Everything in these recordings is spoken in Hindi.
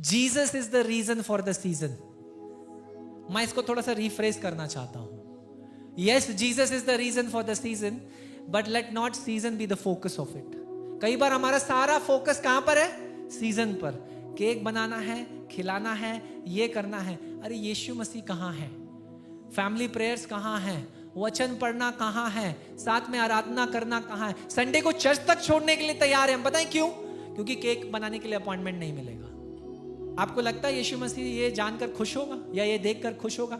Jesus is the reason for the season. मैं इसको थोड़ा सा रिफ्रेश करना चाहता हूं। Yes, Jesus is the reason for the season, but let not season be the focus of it. कई बार हमारा सारा फोकस कहां पर है? सीजन पर। केक बनाना है, खिलाना है, ये करना है। अरे यीशु मसीह कहां है? फैमिली प्रेयर्स कहां है? वचन पढ़ना कहां है? साथ में आराधना करना कहां है? संडे को चर्च तक छोड़ने के लिए तैयार है हम। बताएं क्यों? क्योंकि केक बनाने के लिए अपॉइंटमेंट नहीं मिलेगा। आपको लगता है यीशु मसीह ये जानकर खुश होगा या ये देखकर खुश होगा?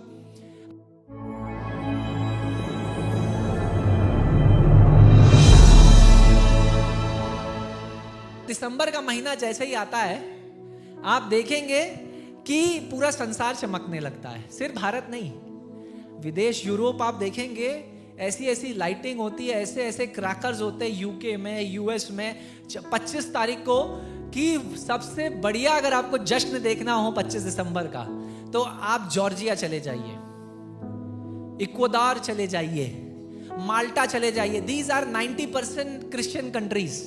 दिसंबर का महीना जैसे ही आता है, आप देखेंगे कि पूरा संसार चमकने लगता है। सिर्फ भारत नहीं, विदेश, यूरोप आप देखेंगे ऐसी ऐसी लाइटिंग होती है, ऐसे ऐसे क्रैकर्स होते हैं यूके में, यूएस में। 25 तारीख को कि सबसे बढ़िया अगर आपको जश्न देखना हो 25 दिसंबर का, तो आप जॉर्जिया चले जाइए, इक्वाडोर चले जाइए, माल्टा चले जाइए। These are 90% Christian countries.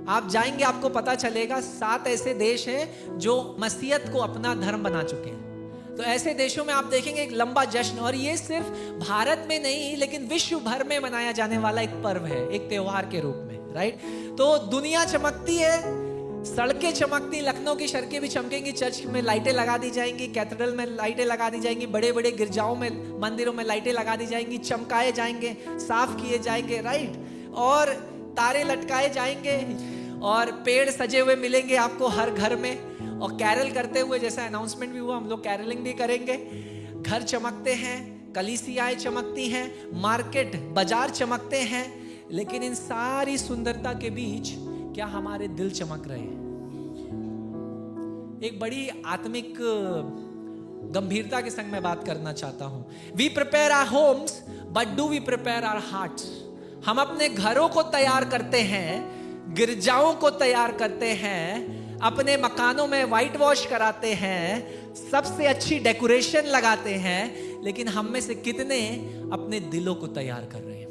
आप जाएंगे, आपको पता चलेगा 7 ऐसे देश हैं जो मसीहत को अपना धर्म बना चुके हैं। तो ऐसे देशों में आप देखेंगे एक लंबा जश्न, और ये सिर्फ भारत में नहीं लेकिन विश्व भर में मनाया जाने वाला एक पर्व है, एक त्योहार के रूप में, राइट? तो दुनिया चमकती है, सड़कें चमकती, लखनऊ की सड़कें भी चमकेंगी, चर्च में लाइटें लगा दी जाएंगी, कैथेड्रल में लाइटें लगा दी जाएंगी, बड़े बड़े गिरजाओं में, मंदिरों में लाइटें लगा दी जाएंगी, चमकाए जाएंगे, साफ किए जाएंगे, राइट? और तारे लटकाए जाएंगे, और पेड़ सजे हुए मिलेंगे आपको हर घर में, और कैरल करते हुए, जैसा अनाउंसमेंट भी हुआ, हम लोग कैरलिंग भी करेंगे। घर चमकते हैं, कलीसियाएं चमकती हैं, मार्केट बाजार चमकते हैं, लेकिन इन सारी सुंदरता के बीच क्या हमारे दिल चमक रहे हैं? एक बड़ी आत्मिक गंभीरता के संग मैं बात करना चाहता हूं। We prepare our homes, but do we prepare our hearts? हम अपने घरों को तैयार करते हैं, गिरजाओं को तैयार करते हैं, अपने मकानों में व्हाइट वॉश कराते हैं, सबसे अच्छी डेकोरेशन लगाते हैं, लेकिन हम में से कितने अपने दिलों को तैयार कर रहे हैं?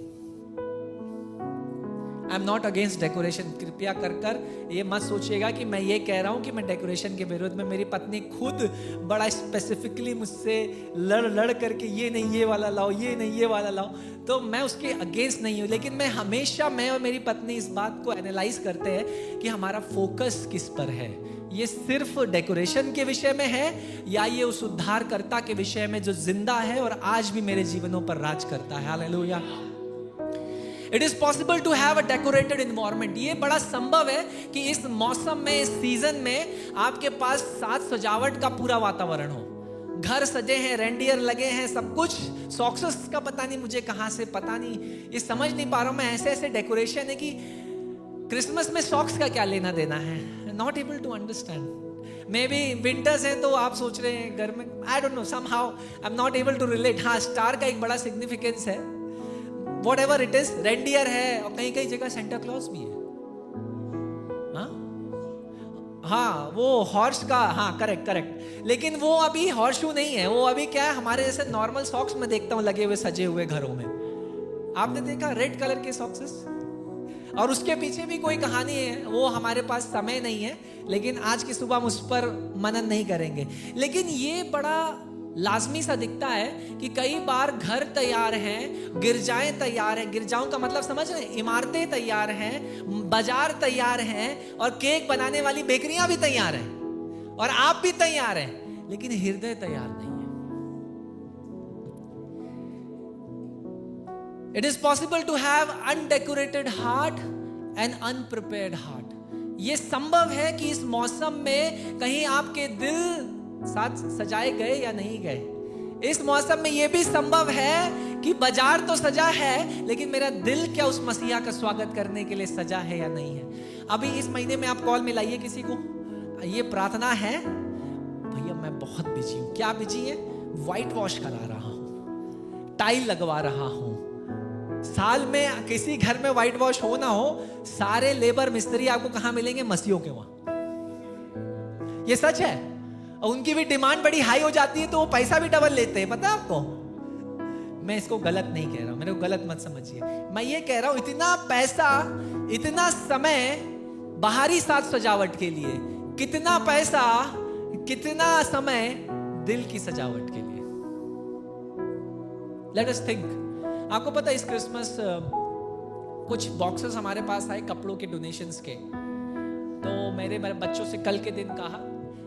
आई एम नॉट अगेंस्ट डेकोरेशन। कृपया कर ये मत सोचिएगा कि मैं ये कह रहा हूं कि मैं डेकोरेशन के विरोध में। मेरी पत्नी खुद बड़ा स्पेसिफिकली मुझसे लड़ करके ये नहीं ये वाला लाओ, ये नहीं ये वाला लाओ, तो मैं उसके अगेंस्ट नहीं हूं। लेकिन मैं हमेशा, मैं और मेरी पत्नी इस बात को एनालाइज करते हैं कि हमारा फोकस किस पर है। ये सिर्फ डेकोरेशन के विषय में है, या ये उस उद्धारकर्ता के विषय में जो जिंदा है और आज भी मेरे जीवनों पर राज करता है। Hallelujah. It is possible to have a decorated environment। ये बड़ा संभव है कि इस मौसम में, इस सीजन में आपके पास साज सजावट का पूरा वातावरण हो। घर सजे हैं, रेंडियर लगे हैं, सब कुछ। सॉक्सेस का पता नहीं मुझे कहां से, पता नहीं, ये समझ नहीं पा रहा हूं मैं। ऐसे ऐसे डेकोरेशन है कि क्रिसमस में सॉक्स का क्या लेना देना है? Not able to understand. Maybe winters हैं तो आप सोच रहे हैं घर में, I don't know, somehow I am not able to relate. हाँ, स्टार का एक बड़ा सिग्निफिकेंस है, Whatever it is, रेंडियर है, और कहीं कहीं जगह सेंटा क्लॉज भी है। हाँ, वो हॉर्स का, हाँ करेक्ट। लेकिन वो अभी हॉर्स शू नहीं है, वो अभी क्या है, हमारे जैसे नॉर्मल सॉक्स में देखता हूँ लगे हुए, सजे हुए घरों में। आपने देखा रेड कलर के सॉक्सेस? और उसके पीछे भी कोई कहानी है, वो हमारे पास समय नहीं है, लेकिन आज की सुबह हम उस पर मनन नहीं करेंगे। लेकिन ये बड़ा लाजमी सा दिखता है कि कई बार घर तैयार हैं, गिरजाएं तैयार हैं, गिरजाओं का मतलब समझ रहे हैं, इमारतें तैयार हैं, बाजार तैयार हैं, और केक बनाने वाली बेकरियां भी तैयार हैं, और आप भी तैयार हैं, लेकिन हृदय तैयार नहीं है। It is possible to have undecorated heart and unprepared heart. ये संभव है कि इस मौसम में कहीं आपके दिल साथ सजाए गए या नहीं गए। इस मौसम में यह भी संभव है कि बाजार तो सजा है, लेकिन मेरा दिल क्या उस मसीहा का स्वागत करने के लिए सजा है या नहीं है? अभी इस महीने में आप कॉल मिलाइए किसी को, ये प्रार्थना है, भैया मैं बहुत बिजी हूं। क्या बिजी है? व्हाइट वॉश करा रहा हूं, टाइल लगवा रहा हूं। साल में किसी घर में व्हाइट वॉश हो ना हो, सारे लेबर मिस्त्री आपको कहां मिलेंगे? मसीहों के वहां। ये सच है। और उनकी भी डिमांड बड़ी हाई हो जाती है, तो वो पैसा भी डबल लेते हैं, पता है आपको? मैं इसको गलत नहीं कह रहा हूं, मेरे को गलत मत समझिए। मैं ये कह रहा हूं, इतना पैसा, इतना समय बाहरी साज सजावट के लिए, कितना पैसा कितना समय दिल की सजावट के लिए। Let us think. आपको पता है इस क्रिसमस कुछ बॉक्सेस हमारे पास आए कपड़ों के डोनेशंस के। तो मेरे बच्चों से कल के दिन कहा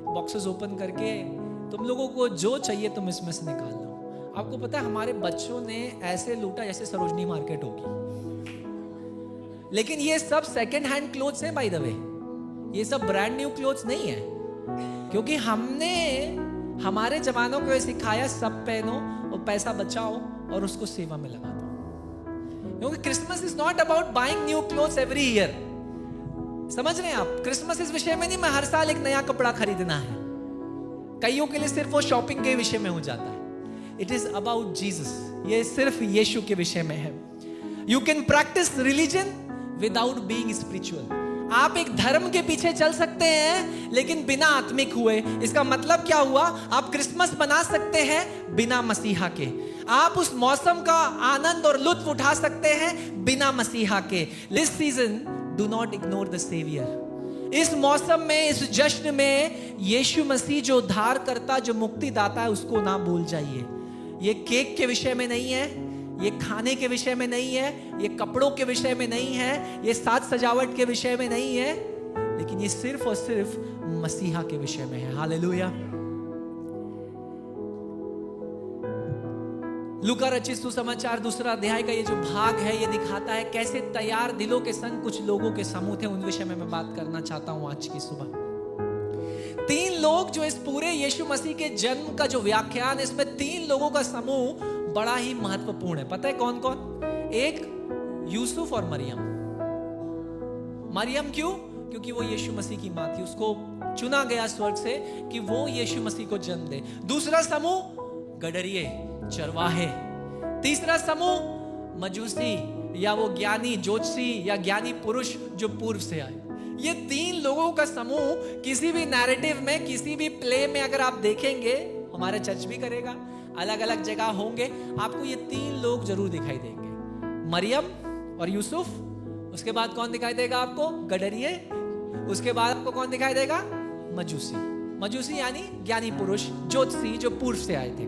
बॉक्सेस ओपन करके तुम लोगों को जो चाहिए तुम इसमें से निकाल लो। आपको पता है हमारे बच्चों ने ऐसे लूटा जैसे सरोजनी मार्केट होगी। लेकिन ये सब सेकंड हैंड क्लोथ्स हैं बाय द वे, ये सब ब्रांड न्यू क्लोथ्स नहीं है, क्योंकि हमने हमारे जवानों को सिखाया सब पहनो और पैसा बचाओ और उसको सेवा में लगा दो। क्योंकि Christmas is not about buying new clothes every year. समझ रहे हैं आप? क्रिसमस इस विषय में नहीं मैं हर साल एक नया कपड़ा खरीदना है। कईयों के लिए सिर्फ वो शॉपिंग के विषय में हो जाता है। It is about Jesus. ये सिर्फ यीशु के विषय में है। You can practice religion without being spiritual. आप एक धर्म के पीछे चल सकते हैं लेकिन बिना आत्मिक हुए। इसका मतलब क्या हुआ? आप क्रिसमस बना सकते हैं बिना मसीहा के। आप उस मौसम का आनंद और लुत्फ उठा सकते हैं बिना मसीहा के। This season do not ignore the saviour. इस मौसम में, इस जश्न में यीशु मसीह जो उद्धार करता, जो मुक्ति दाता है, उसको ना भूल जाइए। ये केक के विषय में नहीं है, ये खाने के विषय में नहीं है, ये कपड़ों के विषय में नहीं है, ये साज सजावट के विषय में नहीं है, लेकिन ये सिर्फ और सिर्फ मसीहा के विषय में है। हालेलुया। लूका रचित सुसमाचार 2 अध्याय का ये जो भाग है, ये दिखाता है कैसे तैयार दिलों के संग कुछ लोगों के समूह थे। उन विषय में मैं बात करना चाहता हूं आज की सुबह। 3 लोग जो इस पूरे यीशु मसीह के जन्म का जो व्याख्यान है, इसमें 3 लोगों का समूह बड़ा ही महत्वपूर्ण है। पता है कौन कौन? एक यूसुफ और मरियम। मरियम क्यों? क्योंकि वो यीशु मसीह की मां थी। उसको चुना गया स्वर्ग से कि वो यीशु मसीह को जन्म दे। दूसरा समूह गडरिये, चरवाहे। तीसरा समूह मजूसी या वो ज्ञानी ज्योतिषी या ज्ञानी पुरुष जो पूर्व से आए। ये 3 लोगों का समूह किसी भी नैरेटिव में, किसी भी प्ले में अगर आप देखेंगे, हमारा चर्च भी करेगा, अलग अलग जगह होंगे, आपको ये 3 लोग जरूर दिखाई देंगे। मरियम और यूसुफ। उसके बाद कौन दिखाई देगा आपको? गडरिये। उसके बाद आपको कौन दिखाई देगा? मजूसी। मजूसी यानी ज्ञानी पुरुष, ज्योतिषी जो पूर्व से आए थे।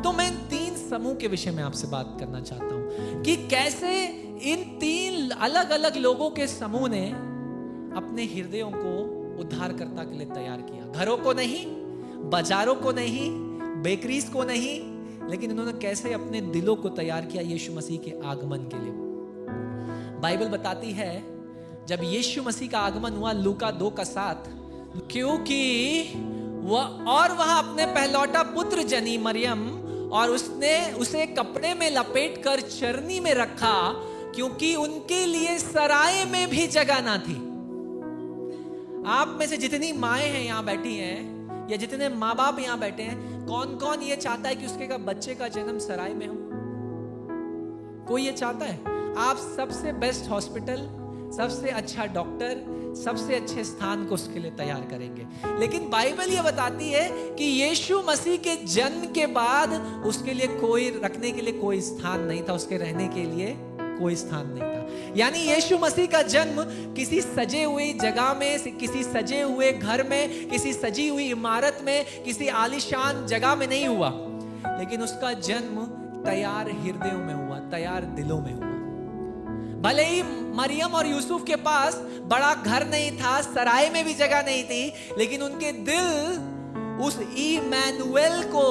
तो मैं 3 समूह के विषय में आपसे बात करना चाहता हूं कि कैसे इन 3 अलग अलग लोगों के समूह ने अपने हृदयों को उद्धारकर्ता के लिए तैयार किया। घरों को नहीं, बाजारों को नहीं, बेकरीज को नहीं, लेकिन इन्होंने कैसे अपने दिलों को तैयार किया यीशु मसीह के आगमन के लिए। बाइबल बताती है जब यीशु मसीह का आगमन हुआ, लूका 2:7, क्योंकि वह अपने पहलौठा पुत्र जनी मरियम, और उसने उसे कपड़े में लपेट कर चरनी में रखा, क्योंकि उनके लिए सराय में भी जगह ना थी। आप में से जितनी माएं हैं यहां बैठी हैं, या जितने माँ बाप यहां बैठे हैं, कौन कौन ये चाहता है कि उसके बच्चे का जन्म सराय में हो? कोई ये चाहता है? आप सबसे बेस्ट हॉस्पिटल, सबसे अच्छा डॉक्टर, सबसे अच्छे स्थान को उसके लिए तैयार करेंगे। लेकिन बाइबल ये बताती है कि यीशु मसीह के जन्म के बाद उसके लिए कोई रखने के लिए कोई स्थान नहीं था, उसके रहने के लिए कोई स्थान नहीं था। यानी यीशु मसीह का जन्म किसी सजे हुई जगह में, किसी सजे हुए घर में, किसी सजी हुई इमारत में, किसी आलीशान जगह में नहीं हुआ, लेकिन उसका जन्म तैयार हृदयों में हुआ, तैयार दिलों में हुआ। भले ही मरियम और यूसुफ के पास बड़ा घर नहीं था, सराय में भी जगह नहीं थी, लेकिन उनके दिल उस इमैनुएल को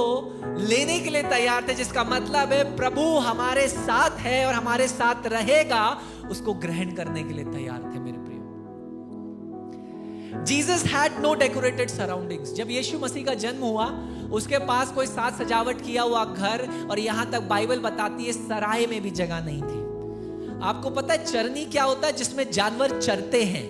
लेने के लिए तैयार थे, जिसका मतलब है प्रभु हमारे साथ है और हमारे साथ रहेगा। उसको ग्रहण करने के लिए तैयार थे मेरे प्रियो। Jesus had no decorated surroundings. जब यीशु मसीह का जन्म हुआ, उसके पास कोई साज सजावट किया हुआ घर, और यहां तक बाइबल बताती है सराय में भी जगह नहीं थी। आपको पता है चरनी क्या होता है? जिसमें जानवर चरते हैं।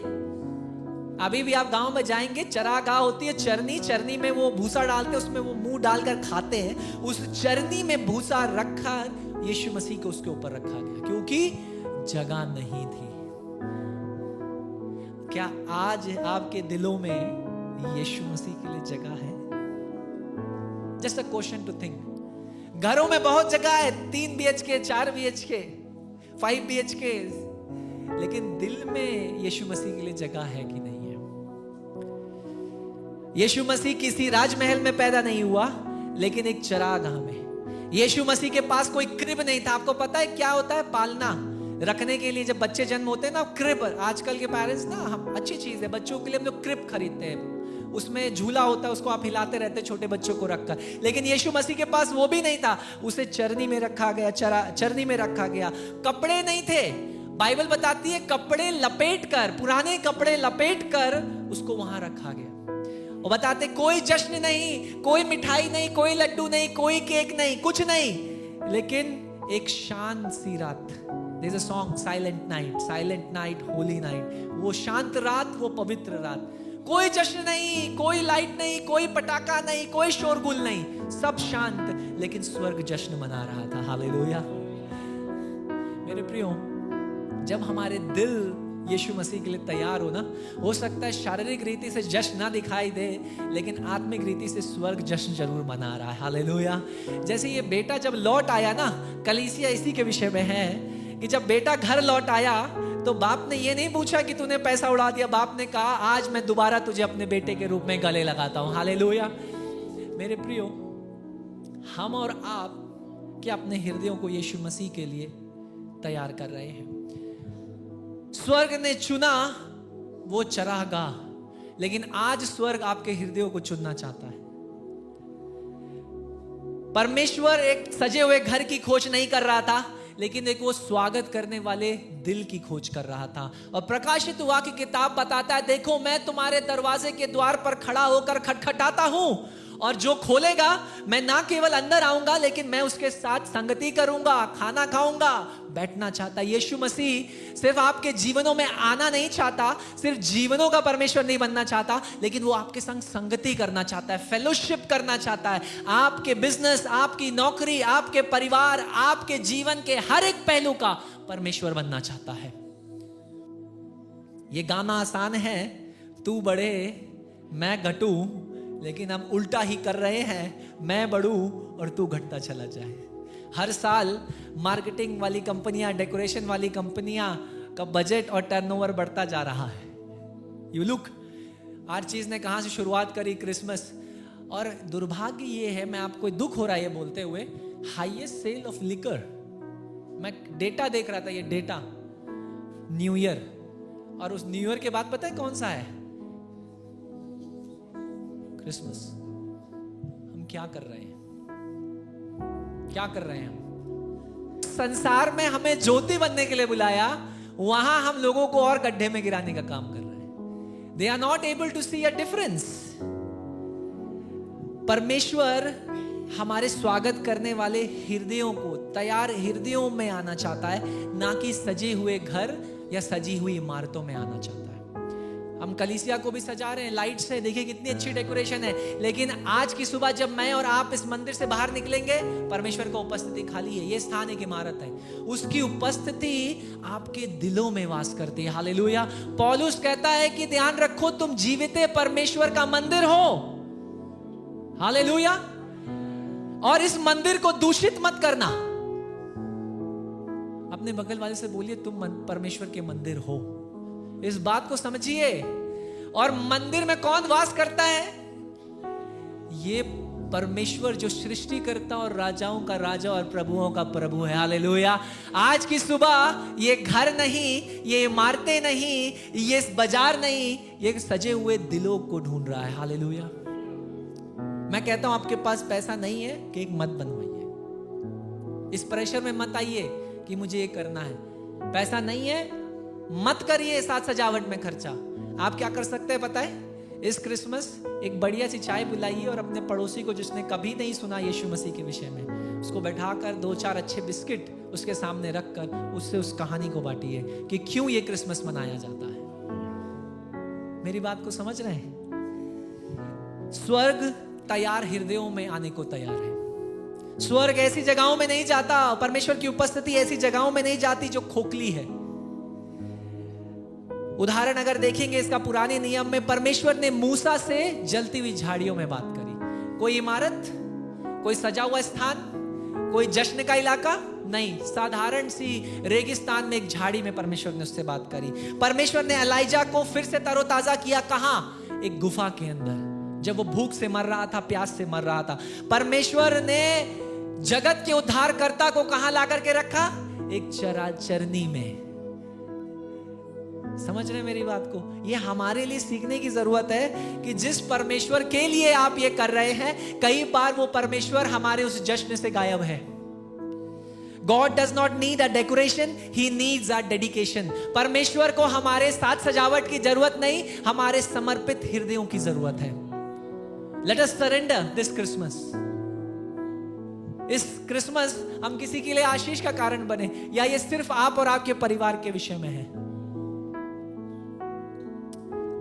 अभी भी आप गांव में जाएंगे, चरागाह होती है, चरनी, चरनी में वो भूसा डालते हैं, उसमें वो मुंह डालकर खाते हैं। उस चरनी में भूसा रखा यीशु मसीह को उसके ऊपर रखा गया, क्योंकि जगह नहीं थी। क्या आज आपके दिलों में यीशु मसीह के लिए जगह है? Just a question to think. घरों में बहुत जगह है, 3 BHK, 4 BHK, 5 BHK, लेकिन दिल में यीशु मसीह के लिए जगह है कि नहीं है? यीशु मसीह किसी राजमहल में पैदा नहीं हुआ, लेकिन एक चरागाह में। यीशु मसीह के पास कोई क्रिब नहीं था। आपको पता है क्या होता है पालना रखने के लिए? जब बच्चे जन्म होते हैं ना, क्रिब, आजकल के पेरेंट्स ना, हम अच्छी चीज है, बच्चों के लिए हम लोग क्रिब खरीदते हैं, उसमें झूला होता है, उसको आप हिलाते रहते हैं छोटे बच्चों को रखकर। लेकिन यीशु मसीह के पास वो भी नहीं था। उसे चरनी में रखा गया, चरनी में रखा गया। कपड़े नहीं थे। बाइबल बताती है कपड़े लपेट कर, पुराने कपड़े लपेट कर उसको वहां रखा गया। और बताते कोई जश्न नहीं, कोई मिठाई नहीं, कोई लड्डू नहीं, कोई केक नहीं, कुछ नहीं, लेकिन एक शांत सी रात। There's a song, Silent Night, Holy Night। वो शांत रात, वो पवित्र रात। कोई जश्न नहीं, कोई लाइट नहीं, कोई पटाखा नहीं, कोई शोरगुल नहीं, सब शांत, लेकिन स्वर्ग जश्न मना रहा था। हालेलुया। मेरे प्रियो, जब हमारे दिल यीशु मसीह के लिए तैयार हो ना, हो सकता है शारीरिक रीति से जश्न ना दिखाई दे, लेकिन आत्मिक रीति से स्वर्ग जश्न जरूर मना रहा है। हालेलुया। जैसे ये बेटा जब लौट आया ना, कलीसिया इसी के विषय में है कि जब बेटा घर लौट आया तो बाप ने ये नहीं पूछा कि तूने पैसा उड़ा दिया। बाप ने कहा आज मैं दोबारा तुझे अपने बेटे के रूप में गले लगाता हूं। हालेलुया। मेरे प्रियो, हम और आप क्या अपने हृदयों को यीशु मसीह के लिए तैयार कर रहे हैं? स्वर्ग ने चुना वो चरागाह, लेकिन आज स्वर्ग आपके हृदयों को चुनना चाहता है। परमेश्वर एक सजे हुए घर की खोज नहीं कर रहा था, लेकिन एक वो स्वागत करने वाले दिल की खोज कर रहा था। और प्रकाशित हुआ की किताब बताता है, देखो मैं तुम्हारे दरवाजे के द्वार पर खड़ा होकर खटखटाता हूं, और जो खोलेगा मैं ना केवल अंदर आऊंगा, लेकिन मैं उसके साथ संगति करूंगा, खाना खाऊंगा, बैठना चाहता। यीशु मसीह सिर्फ आपके जीवनों में आना नहीं चाहता, सिर्फ जीवनों का परमेश्वर नहीं बनना चाहता, लेकिन वो आपके संग संगति करना चाहता है, फेलोशिप करना चाहता है। आपके बिजनेस, आपकी नौकरी, आपके परिवार, आपके जीवन के हर एक पहलू का परमेश्वर बनना चाहता है। ये गाना आसान है, तू बढ़े मैं घटूं, लेकिन हम उल्टा ही कर रहे हैं, मैं बढ़ूं और तू घटता चला जाए। हर साल मार्केटिंग वाली कंपनियां, डेकोरेशन वाली कंपनियां का बजट और टर्नओवर बढ़ता जा रहा है। यू लुक, हर चीज ने कहां से शुरुआत करी? क्रिसमस। और दुर्भाग्य ये है, मैं आपको दुख हो रहा है ये बोलते हुए, हाईएस्ट सेल ऑफ लिकर। मैं डेटा देख रहा था, ये डेटा न्यू ईयर, और उस न्यू ईयर के बाद पता है कौन सा है? क्रिसमस। हम क्या कर रहे हैं? क्या कर रहे हैं हम? संसार में हमें ज्योति बनने के लिए बुलाया, वहां हम लोगों को और गड्ढे में गिराने का काम कर रहे हैं। They are not able to see a difference। परमेश्वर हमारे स्वागत करने वाले हृदयों को, तैयार हृदयों में आना चाहता है, ना कि सजे हुए घर या सजी हुई इमारतों में आना चाहता है। हम कलीसिया को भी सजा रहे हैं लाइट से, देखिए कितनी अच्छी डेकोरेशन है, लेकिन आज की सुबह जब मैं और आप इस मंदिर से बाहर निकलेंगे, परमेश्वर का उपस्थिति खाली है। ये स्थान एक इमारत है, उसकी उपस्थिति आपके दिलों में वास करती है। हालेलुया। पौलुस कहता है कि ध्यान रखो तुम जीवित परमेश्वर का मंदिर हो। हालेलुया। और इस मंदिर को दूषित मत करना। अपने बगल वाले से बोलिए तुम परमेश्वर के मंदिर हो। इस बात को समझिए। और मंदिर में कौन वास करता है? ये परमेश्वर जो सृष्टि करता और राजाओं का राजा और प्रभुओं का प्रभु है। हालेलुया। आज की सुबह ये घर नहीं, ये इमारतें नहीं, ये बाजार नहीं, ये सजे हुए दिलों को ढूंढ रहा है। हालेलुया। मैं कहता हूं आपके पास पैसा नहीं है, केक मत बनवाइए। इस प्रेशर में मत आइए कि मुझे ये करना है। पैसा नहीं है, मत करिए साथ सजावट में खर्चा। आप क्या कर सकते हैं पता है? इस क्रिसमस एक बढ़िया सी चाय बुलाइए और अपने पड़ोसी को जिसने कभी नहीं सुना यीशु मसीह के विषय में, उसको बैठाकर 2-4 अच्छे बिस्किट उसके सामने रखकर उससे उस कहानी को बांटिए कि क्यों ये क्रिसमस मनाया जाता है। मेरी बात को समझ रहे हैं? स्वर्ग तैयार हृदयों में आने को तैयार है। स्वर्ग ऐसी जगहों में नहीं जाता, परमेश्वर की उपस्थिति ऐसी जगहों में नहीं जाती जो खोखली है। उदाहरण अगर देखेंगे इसका पुराने नियम में, परमेश्वर ने मूसा से जलती हुई झाड़ियों में बात करी। कोई इमारत, कोई सजा हुआ स्थान, कोई जश्न का इलाका नहीं, साधारण सी रेगिस्तान में एक झाड़ी में परमेश्वर ने उससे बात करी। परमेश्वर ने एलाइजा को फिर से तरोताजा किया। कहां? एक गुफा के अंदर। जब वो भूख से मर रहा था, प्यास से मर रहा था, परमेश्वर ने जगत के उद्धारकर्ता को कहां ला करके रखा? एक चरनी में। समझ रहे मेरी बात को? ये हमारे लिए सीखने की जरूरत है कि जिस परमेश्वर के लिए आप ये कर रहे हैं, कई बार वो परमेश्वर हमारे उस जश्न से गायब है। God does not need a decoration, He needs our dedication. परमेश्वर को हमारे साथ सजावट की जरूरत नहीं, हमारे समर्पित हृदयों की जरूरत है। Let us surrender this Christmas. इस क्रिसमस हम किसी के लिए आशीष का कारण बने, या ये सिर्फ आप और आपके परिवार के विषय में है?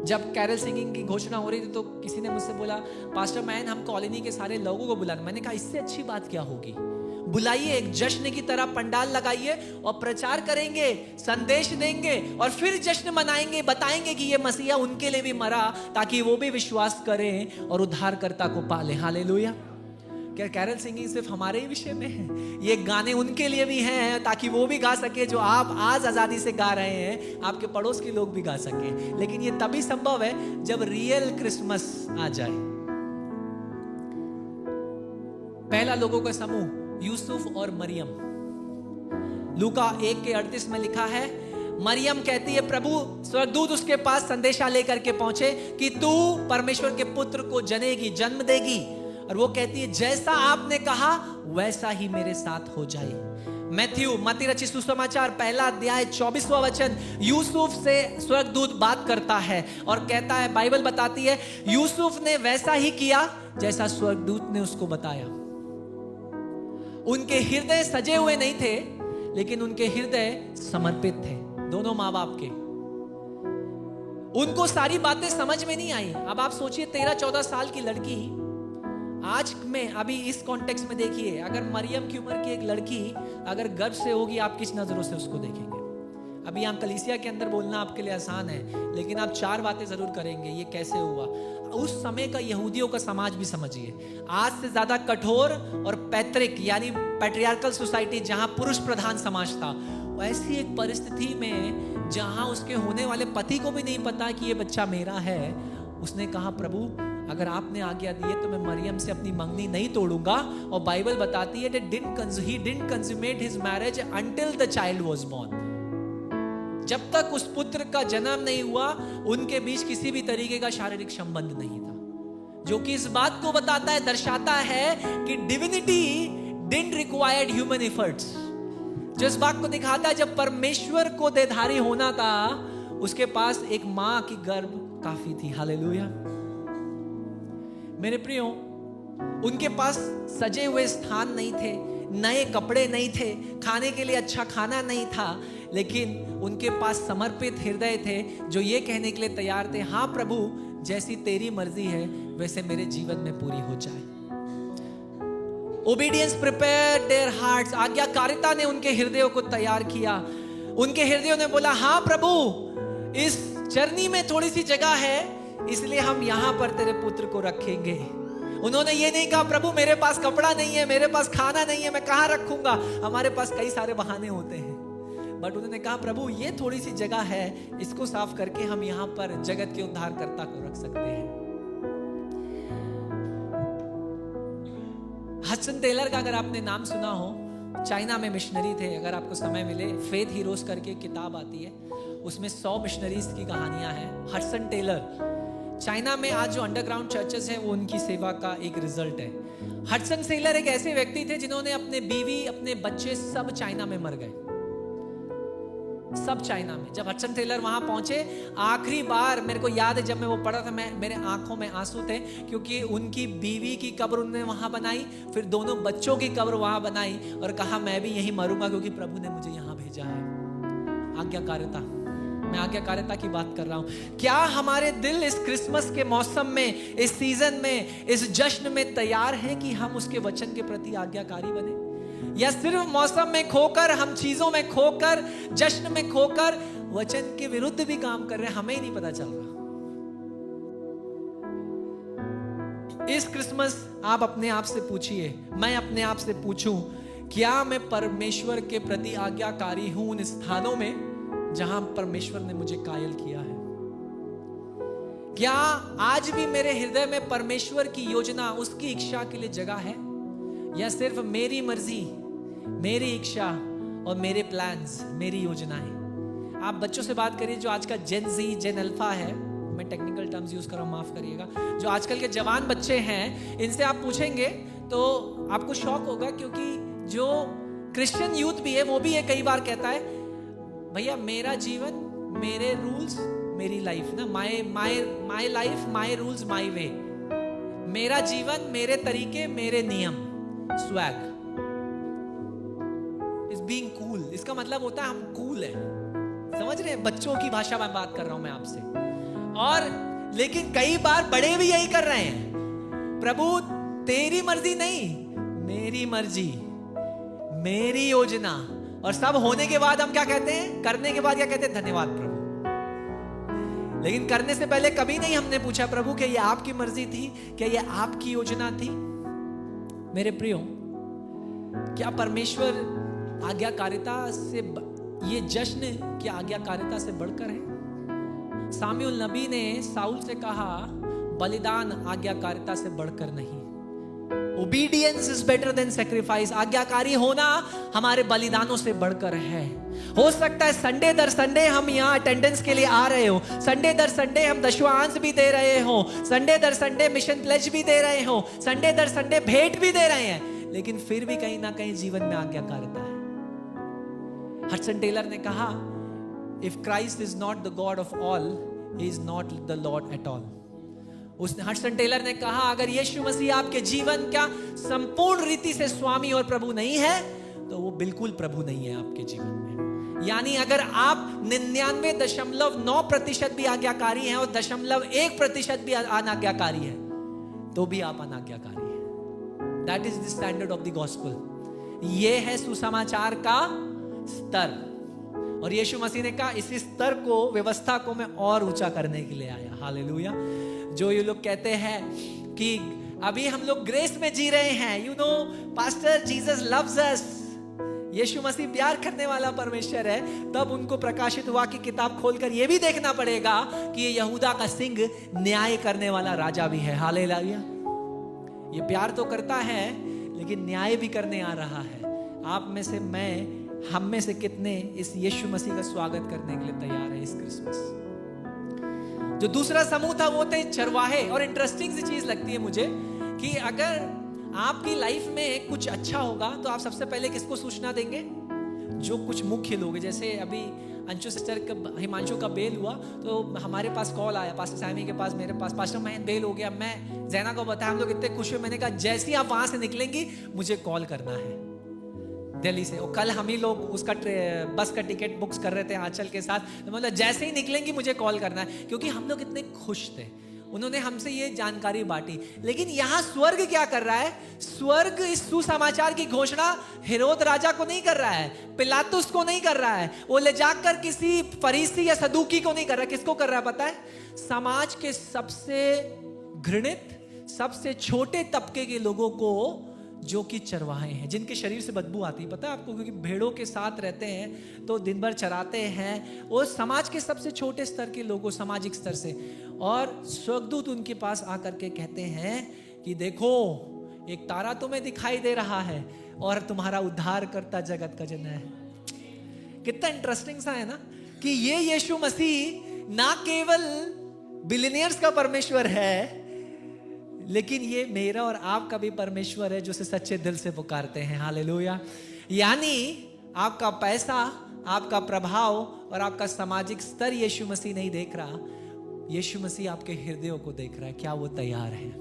जब कैरल सिंगिंग की घोषणा हो रही थी तो किसी ने मुझसे बोला, पास्टर मैन हम कॉलोनी के सारे लोगों को बुलाना। मैंने कहा इससे अच्छी बात क्या होगी? बुलाइए, एक जश्न की तरह पंडाल लगाइए और प्रचार करेंगे, संदेश देंगे और फिर जश्न मनाएंगे, बताएंगे कि ये मसीहा उनके लिए भी मरा ताकि वो भी विश्वास करें और उद्धारकर्ता को पाले। हालेलुया। क्या कैरल सिंगिंग सिर्फ हमारे ही विषय में है? ये गाने उनके लिए भी हैं ताकि वो भी गा सके जो आप आज आजादी से गा रहे हैं, आपके पड़ोस के लोग भी गा सके। लेकिन ये तभी संभव है जब रियल क्रिसमस आ जाए। पहला लोगों का समूह यूसुफ और मरियम। लूका 1:38 में लिखा है, मरियम कहती है, प्रभु स्वर्गदूत उसके पास संदेशा लेकर के पहुंचे कि तू परमेश्वर के पुत्र को जनेगी, जन्म देगी। और वो कहती है, जैसा आपने कहा वैसा ही मेरे साथ हो जाए। मत्ती रचित सुसमाचार 1 अध्याय 24वां वचन, यूसुफ से स्वर्गदूत बात करता है और कहता है, बाइबल बताती है, यूसुफ ने वैसा ही किया जैसा स्वर्गदूत ने उसको बताया। उनके हृदय सजे हुए नहीं थे, लेकिन उनके हृदय समर्पित थे, दोनों माँ बाप के। उनको सारी बातें समझ में नहीं आई। अब आप सोचिए, 13-14 साल की लड़की, आज में अभी इस कॉन्टेक्स्ट में देखिए, अगर मरियम की उम्र की एक लड़की अगर गर्भ से होगी, आप किस नजरों से उसको देखेंगे? अभी हम कलीसिया के अंदर बोलना आपके लिए आसान है, लेकिन आप 4 बातें जरूर करेंगे, ये कैसे हुआ। उस समय का यहूदियों का समाज भी समझिए, आज से ज्यादा कठोर और पैतृक यानी पैट्रियार्कल सोसाइटी, जहां पुरुष प्रधान समाज था, ऐसी एक परिस्थिति में जहां उसके होने वाले पति को भी नहीं पता कि ये बच्चा मेरा है, उसने कहा, प्रभु अगर आपने आज्ञा दी है तो मैं मरियम से अपनी मंगनी नहीं तोड़ूंगा। और बाइबल बताती है that he didn't consummate his marriage until the child was born. जब तक उस पुत्र का जन्म नहीं हुआ, उनके बीच किसी भी तरीके का शारीरिक संबंध नहीं था, जो कि इस बात को बताता है, दर्शाता है कि divinity didn't require human efforts। जो इस बात को दिखाता है, जब परमेश्वर को देहधारी होना था, उसके पास एक मां की गर्भ काफी थी। हालेलुया। मेरे प्रियो, उनके पास सजे हुए स्थान नहीं थे, नए कपड़े नहीं थे, खाने के लिए अच्छा खाना नहीं था, लेकिन उनके पास समर्पित हृदय थे जो ये कहने के लिए तैयार थे, हाँ प्रभु, जैसी तेरी मर्जी है वैसे मेरे जीवन में पूरी हो जाए। Obedience prepared their hearts। आज्ञाकारिता ने उनके हृदयों को तैयार किया। उनके हृदयों ने बोला, हाँ प्रभु, इस चरनी में थोड़ी सी जगह है, इसलिए हम यहां पर तेरे पुत्र को रखेंगे। उन्होंने ये नहीं कहा, प्रभु मेरे पास कपड़ा नहीं है, मेरे पास खाना नहीं है, मैं कहां रखूंगा। हमारे पास कई सारे बहाने होते हैं, बट उन्होंने कहा, प्रभु ये थोड़ी सी जगह है, इसको साफ करके हम यहां पर जगत के उद्धारकर्ता को रख सकते हैं। हडसन टेलर का अगर आपने नाम सुना हो, चाइना में मिशनरी थे। अगर आपको समय मिले, फेथ हीरोज करके किताब आती है, उसमें 100 मिशनरीज की कहानियां हैं। हडसन टेलर, चाइना में आज जो अंडरग्राउंड चर्चेस हैं, वो उनकी सेवा का एक रिजल्ट है। हडसन टेलर एक ऐसे व्यक्ति थे जिन्होंने अपने बीवी, अपने बच्चे सब चाइना में मर गए, सब चाइना में। जब हडसन टेलर वहां पहुंचे, आखिरी बार मेरे को याद है, जब मैं वो पढ़ा था, मेरे आंखों में आंसू थे, क्योंकि उनकी बीवी की कब्र उन्होंने वहां बनाई, फिर दोनों बच्चों की कब्र वहां बनाई और कहा, मैं भी यहीं मरूंगा क्योंकि प्रभु ने मुझे यहां भेजा है। आज्ञाकारिता, मैं आज्ञाकारिता की बात कर रहा हूं। क्या हमारे दिल इस क्रिसमस के मौसम में, इस सीजन में, इस जश्न में तैयार है कि हम उसके वचन के प्रति आज्ञाकारी बने, या सिर्फ मौसम में खोकर, हम चीजों में खोकर, जश्न में खोकर वचन के विरुद्ध भी काम कर रहे हैं, हमें ही नहीं पता चल रहा। इस क्रिसमस आप अपने आप से पूछिए, मैं अपने आप से पूछूं, क्या मैं परमेश्वर के प्रति आज्ञाकारी हूं उन स्थानों में जहां परमेश्वर ने मुझे कायल किया है? क्या आज भी मेरे हृदय में परमेश्वर की योजना, उसकी इच्छा के लिए जगह है, या सिर्फ मेरी मर्जी, मेरी इच्छा और मेरे प्लान्स, मेरी योजनाएं? आप बच्चों से बात करिए जो आज का जेन जी, जेन अल्फा है, मैं टेक्निकल टर्म्स यूज कर रहा हूं, माफ करिएगा, जो आजकल के जवान बच्चे हैं, इनसे आप पूछेंगे तो आपको शॉक होगा, क्योंकि जो क्रिश्चियन यूथ भी है वो भी ये कई बार कहता है, भैया मेरा जीवन, मेरे रूल्स, मेरी लाइफ ना, माई लाइफ, माई रूल्स, माई वे, मेरा जीवन, मेरे तरीके, मेरे नियम, स्वैग इज बीइंग कूल। इसका मतलब होता है हम कूल है, समझ रहे हैं? बच्चों की भाषा में बात कर रहा हूं मैं आपसे। और लेकिन कई बार बड़े भी यही कर रहे हैं, प्रभु तेरी मर्जी नहीं, मेरी मर्जी, मेरी योजना। और सब होने के बाद हम क्या कहते हैं? करने के बाद क्या कहते हैं? धन्यवाद प्रभु। लेकिन करने से पहले कभी नहीं हमने पूछा, प्रभु क्या ये आपकी मर्जी थी, क्या ये आपकी योजना थी? मेरे प्रियो, क्या परमेश्वर आज्ञाकारिता से, ये जश्न की आज्ञाकारिता से बढ़कर है? सामुएल नबी ने साउल से कहा, बलिदान आज्ञाकारिता से बढ़कर नहीं। Obedience is better than sacrifice। आज्ञाकारी होना हमारे बलिदानों से बढ़कर है। हो सकता है संडे दर संडे हम यहाँ अटेंडेंस के लिए आ रहे हो, संडे दर संडे हम दशवांश भी दे रहे हो, संडे दर संडे मिशन प्लेज भी दे रहे हो, संडे दर संडे भेंट भी दे रहे हैं, लेकिन फिर भी कहीं ना कहीं जीवन में आज्ञाकारिता है। हडसन टेलर ने कहा, if Christ is not the God of all, he is not the Lord at all. उसने, हडसन टेलर ने कहा, अगर यीशु मसीह आपके जीवन का संपूर्ण रीति से स्वामी और प्रभु नहीं है, तो वो बिल्कुल प्रभु नहीं है आपके जीवन में। यानी अगर आप 99.9% भी आज्ञाकारी हैं और 0.1% भी अनाज्ञाकारी है, तो भी आप अनाज्ञाकारी हैं। That is the standard of the gospel. ये है सुसमाचार का स्तर। और यीशु मसीह ने कहा, इसी स्तर को, व्यवस्था को मैं और ऊंचा करने के लिए आया। हालेलुया। जो ये लोग कहते हैं कि अभी हम लोग ग्रेस में जी रहे हैं, you know pastor, Jesus loves us, Yeshu Masih प्यार करने वाला परमेश्वर है, तब उनको प्रकाशित हुआ कि किताब खोलकर ये भी देखना पड़ेगा कि ये यहूदा का सिंह न्याय करने वाला राजा भी है। हालेलुया। ये प्यार तो करता है, लेकिन न्याय भी करने आ रहा है। आप में से मैं, हम में से कितने इस यीशु मसीह का स्वागत करने के लिए तैयार है इस क्रिसमस? जो दूसरा समूह था वो थे चरवाहे। और इंटरेस्टिंग सी चीज लगती है मुझे कि अगर आपकी लाइफ में कुछ अच्छा होगा तो आप सबसे पहले किसको सूचना देंगे? जो कुछ मुख्य लोग हैं। जैसे अभी अंशु सिस्टर का, हिमांशु का बेल हुआ तो हमारे पास कॉल आया, पास्टर सैमी के पास, मेरे पास, पास्टर महेंद्र बेल हो गया। मैं जैना को बताया, हम लोग इतने खुश हुए। मैंने कहा जैसे ही आप वहां से निकलेंगी मुझे कॉल करना है दिल्ली से। और कल हम ही लोग उसका बस का टिकट बुक्स कर रहे थे आंचल के साथ, तो मतलब जैसे ही निकलेंगी मुझे कॉल करना है, क्योंकि हम लोग इतने खुश थे। उन्होंने हमसे ये जानकारी बांटी। लेकिन यहाँ स्वर्ग क्या कर रहा है? स्वर्ग इस सुसमाचार की घोषणा हेरोद राजा को नहीं कर रहा है, पिलातुस को नहीं कर रहा है, वो ले जाकर किसी फरीसी या सदूकी को नहीं कर रहा है। किसको कर रहा है पता है? समाज के सबसे घृणित, सबसे छोटे तबके के लोगों को, जो कि चरवाहे हैं, जिनके शरीर से बदबू आती है। पता है आपको? क्योंकि भेड़ों के साथ रहते हैं तो दिन भर चराते हैं। वो समाज के सबसे छोटे स्तर के लोगों, सामाजिक स्तर से। और स्वर्गदूत उनके पास आकर के कहते हैं कि देखो, एक तारा तुम्हें दिखाई दे रहा है और तुम्हारा उद्धार करता जगत का जन है। कितना इंटरेस्टिंग सा है ना कि ये यीशु मसीह ना केवल बिलियनियर्स का परमेश्वर है, लेकिन ये मेरा और आपका भी परमेश्वर है, जो उसे सच्चे दिल से पुकारते हैं। हालेलुया। यानी आपका पैसा, आपका प्रभाव और आपका सामाजिक स्तर यीशु मसीह नहीं देख रहा, यीशु मसीह आपके हृदयों को देख रहा है। क्या वो तैयार है?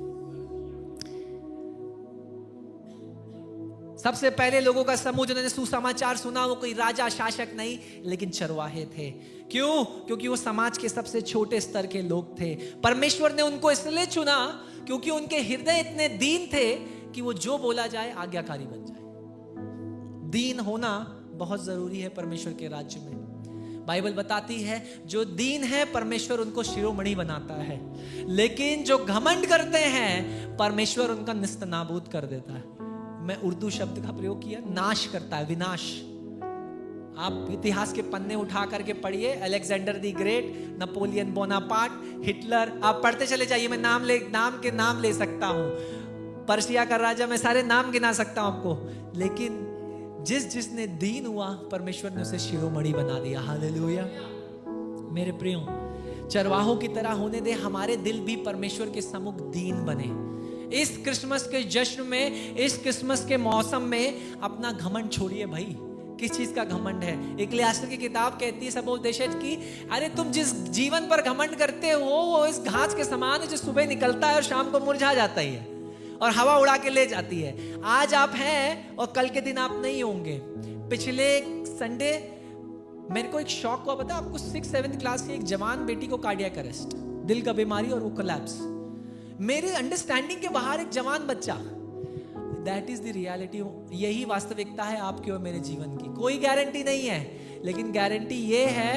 सबसे पहले लोगों का समूह जिन्होंने सुसमाचार सुना, वो कोई राजा शासक नहीं, लेकिन चरवाहे थे। क्यों? क्योंकि वो समाज के सबसे छोटे स्तर के लोग थे। परमेश्वर ने उनको इसलिए चुना क्योंकि उनके हृदय इतने दीन थे कि वो जो बोला जाए आज्ञाकारी बन जाए। दीन होना बहुत जरूरी है परमेश्वर के राज्य में। बाइबल बताती है जो दीन है परमेश्वर उनको शिरोमणि बनाता है, लेकिन जो घमंड करते हैं परमेश्वर उनका निस्तनाबूद कर देता है। मैं उर्दू शब्द का प्रयोग किया, नाश करता है, विनाश। आप इतिहास के पन्ने उठा करके पढ़िए, Alexander the great, Napoleon Bonaparte, Hitler, आप पढ़ते चले जाइए। मैं नाम ले सकता हूं, पर्शिया का राजा, मैं सारे नाम गिना सकता हूं आपको। लेकिन जिसने दीन हुआ, परमेश्वर ने उसे शिरोमणि बना दिया। हालेलुया। मेरे प्रियो, चरवाहों की तरह होने दे हमारे दिल भी परमेश्वर के सम्मुख दीन बने। इस क्रिसमस के जश्न में, इस क्रिसमस के मौसम में अपना घमंड छोड़िए भाई। किस चीज का घमंड है? इक्लेसियास्tes की किताब कहती है सबोपदेशक की, अरे तुम जिस जीवन पर घमंड करते हो वो इस घास के समान है जो सुबह निकलता है और शाम को मुरझा जाता ही है और हवा उड़ा के ले जाती है। आज आप हैं और कल के दिन आप नहीं होंगे। पिछले संडे मेरे को एक शौक हुआ, पता है आपको? 6th-7th क्लास की एक जवान बेटी को कार्डियक अरेस्ट, दिल का बीमारी, और वो कोलैप्स। मेरे अंडरस्टैंडिंग के बाहर एक जवान बच्चा। That is the reality. यही वास्तविकता है आपके और मेरे जीवन की। कोई गारंटी नहीं है, लेकिन गारंटी ये है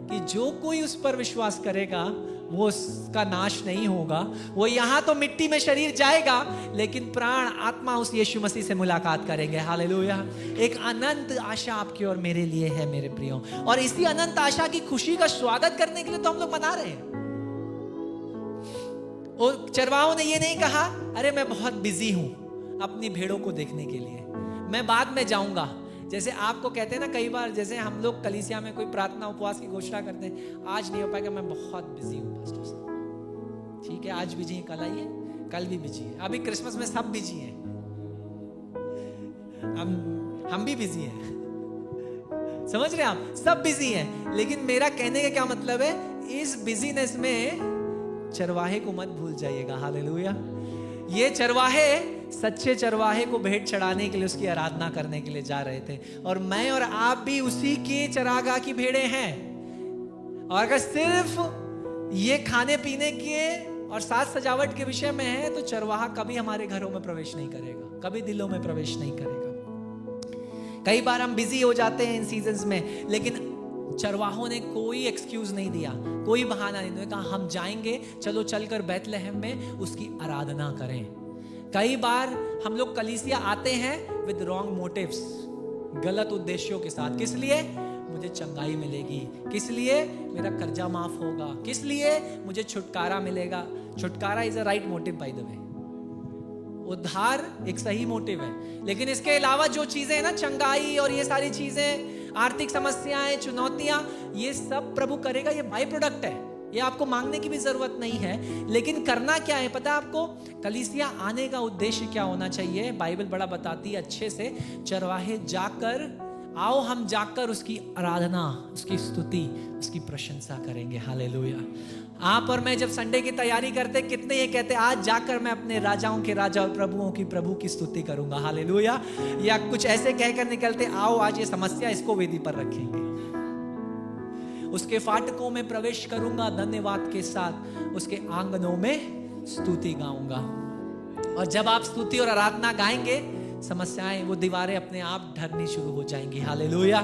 कि जो कोई उस पर विश्वास करेगा वो उसका नाश नहीं होगा। वो यहां तो मिट्टी में शरीर जाएगा, लेकिन प्राण आत्मा उस यीशु मसीह से मुलाकात करेंगे। हालेलुया। एक अनंत आशा आपकी और मेरे लिए है मेरे प्रियो, और इसी अनंत आशा की खुशी का स्वागत करने के लिए तो हम लोग मना रहे हैं। और चरवाहों ने ये नहीं कहा, अरे मैं बहुत बिजी हूं अपनी भेड़ों को देखने के लिए, मैं बाद में जाऊंगा। जैसे आपको कहते हैं ना कई बार, जैसे हम लोग कलीसिया में कोई प्रार्थना उपवास की घोषणा करते हैं, आज नहीं हो पाएगा, मैं बहुत बिजी हूँ पास्टर साहब। ठीक है, आज बिजी है, कल आइए, कल भी बिजी है। अभी क्रिसमस में सब बिजी हैं, हम भी बिजी हैं, समझ रहे हैं आप? सब बिजी हैं। लेकिन मेरा कहने का क्या मतलब है, इस बिजीनेस में चरवाहे को मत भूल जाइएगा। हालेलुया। ये चरवाहे सच्चे चरवाहे को भेंट चढ़ाने के लिए, उसकी आराधना करने के लिए जा रहे थे, और मैं और आप भी उसी के चरागाह की भेड़ें हैं। और अगर सिर्फ ये खाने पीने के और साज सजावट के विषय में है, तो चरवाहा कभी हमारे घरों में प्रवेश नहीं करेगा, कभी दिलों में प्रवेश नहीं करेगा। कई बार हम बिजी हो जाते हैं इन सीजन्स में, लेकिन चरवाहों ने कोई एक्सक्यूज नहीं दिया, कोई बहाना नहीं दिया। कहा हम जाएंगे, चलो चलकर बैतलहम में उसकी आराधना करें। कई बार हम लोग कलीसिया आते हैं विद रॉन्ग मोटिव्स, गलत उद्देश्यों के साथ। किस लिए? मुझे चंगाई मिलेगी, किस लिए मेरा कर्जा माफ होगा, किस लिए मुझे छुटकारा मिलेगा। छुटकारा is a right motive by the way, उद्धार एक सही मोटिव है। लेकिन इसके अलावा जो चीजें हैं ना, चंगाई और ये सारी चीजें, आर्थिक समस्याएं, चुनौतियां, ये सब प्रभु करेगा, ये बाय प्रोडक्ट है, ये आपको मांगने की भी जरूरत नहीं है। लेकिन करना क्या है पता है आपको? कलीसिया आने का उद्देश्य क्या होना चाहिए? बाइबल बड़ा बताती है अच्छे से। चरवाहे जाकर, आओ हम जाकर उसकी आराधना, उसकी स्तुति, उसकी प्रशंसा करेंगे। हालेलुया। आप और मैं जब संडे की तैयारी करते, कितने ये कहते आज जाकर मैं अपने राजाओं के राजा और प्रभुओं की प्रभु की स्तुति करूंगा। हालेलुया। या कुछ ऐसे कहकर निकलते, आओ आज ये समस्या, इसको वेदी पर रखेंगे, उसके फाटकों में प्रवेश करूंगा धन्यवाद के साथ, उसके आंगनों में स्तुति गाऊंगा। और जब आप स्तुति और आराधना गाएंगे, समस्याएं, वो दीवारें अपने आप ढहनी शुरू हो जाएंगी। हालेलुया।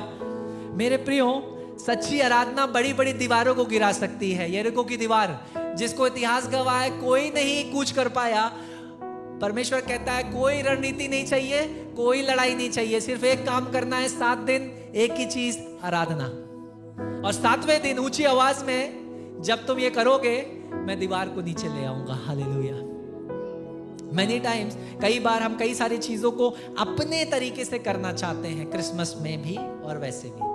मेरे प्रियो, सच्ची आराधना बड़ी बड़ी दीवारों को गिरा सकती है। यरीको की दीवार, जिसको इतिहास गवाह है कोई नहीं कूच कर पाया। परमेश्वर कहता है कोई रणनीति नहीं चाहिए, कोई लड़ाई नहीं चाहिए, सिर्फ एक काम करना है, 7 दिन एक ही चीज, आराधना। और 7वें दिन ऊंची आवाज में जब तुम ये करोगे, मैं दीवार को नीचे ले आऊंगा। हालेलुया। Many times, कई बार हम कई सारी चीजों को अपने तरीके से करना चाहते हैं, क्रिसमस में भी और वैसे भी।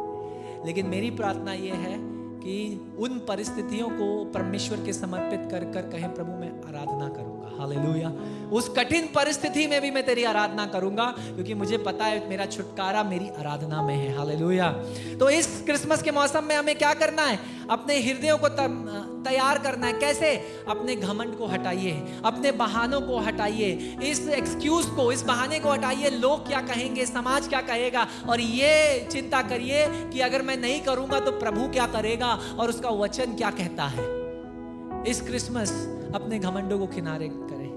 लेकिन मेरी प्रार्थना यह है कि उन परिस्थितियों को परमेश्वर के समर्पित कर कर कहें, प्रभु मैं आराधना करूंगा। हालेलुया। उस कठिन परिस्थिति में भी मैं तेरी आराधना करूंगा, क्योंकि मुझे पता है मेरा छुटकारा मेरी आराधना में है। हालेलुया। तो इस क्रिसमस के मौसम में हमें क्या करना है? अपने हृदयों को तैयार करना है। कैसे? अपने घमंड को हटाइए, अपने बहानों को हटाइए, इस एक्सक्यूज को, इस बहाने को हटाइए। लोग क्या कहेंगे, समाज क्या कहेगा, और ये चिंता करिए कि अगर मैं नहीं करूंगा तो प्रभु क्या करेगा और उसका वचन क्या कहता है। इस क्रिसमस अपने घमंडों को किनारे करें,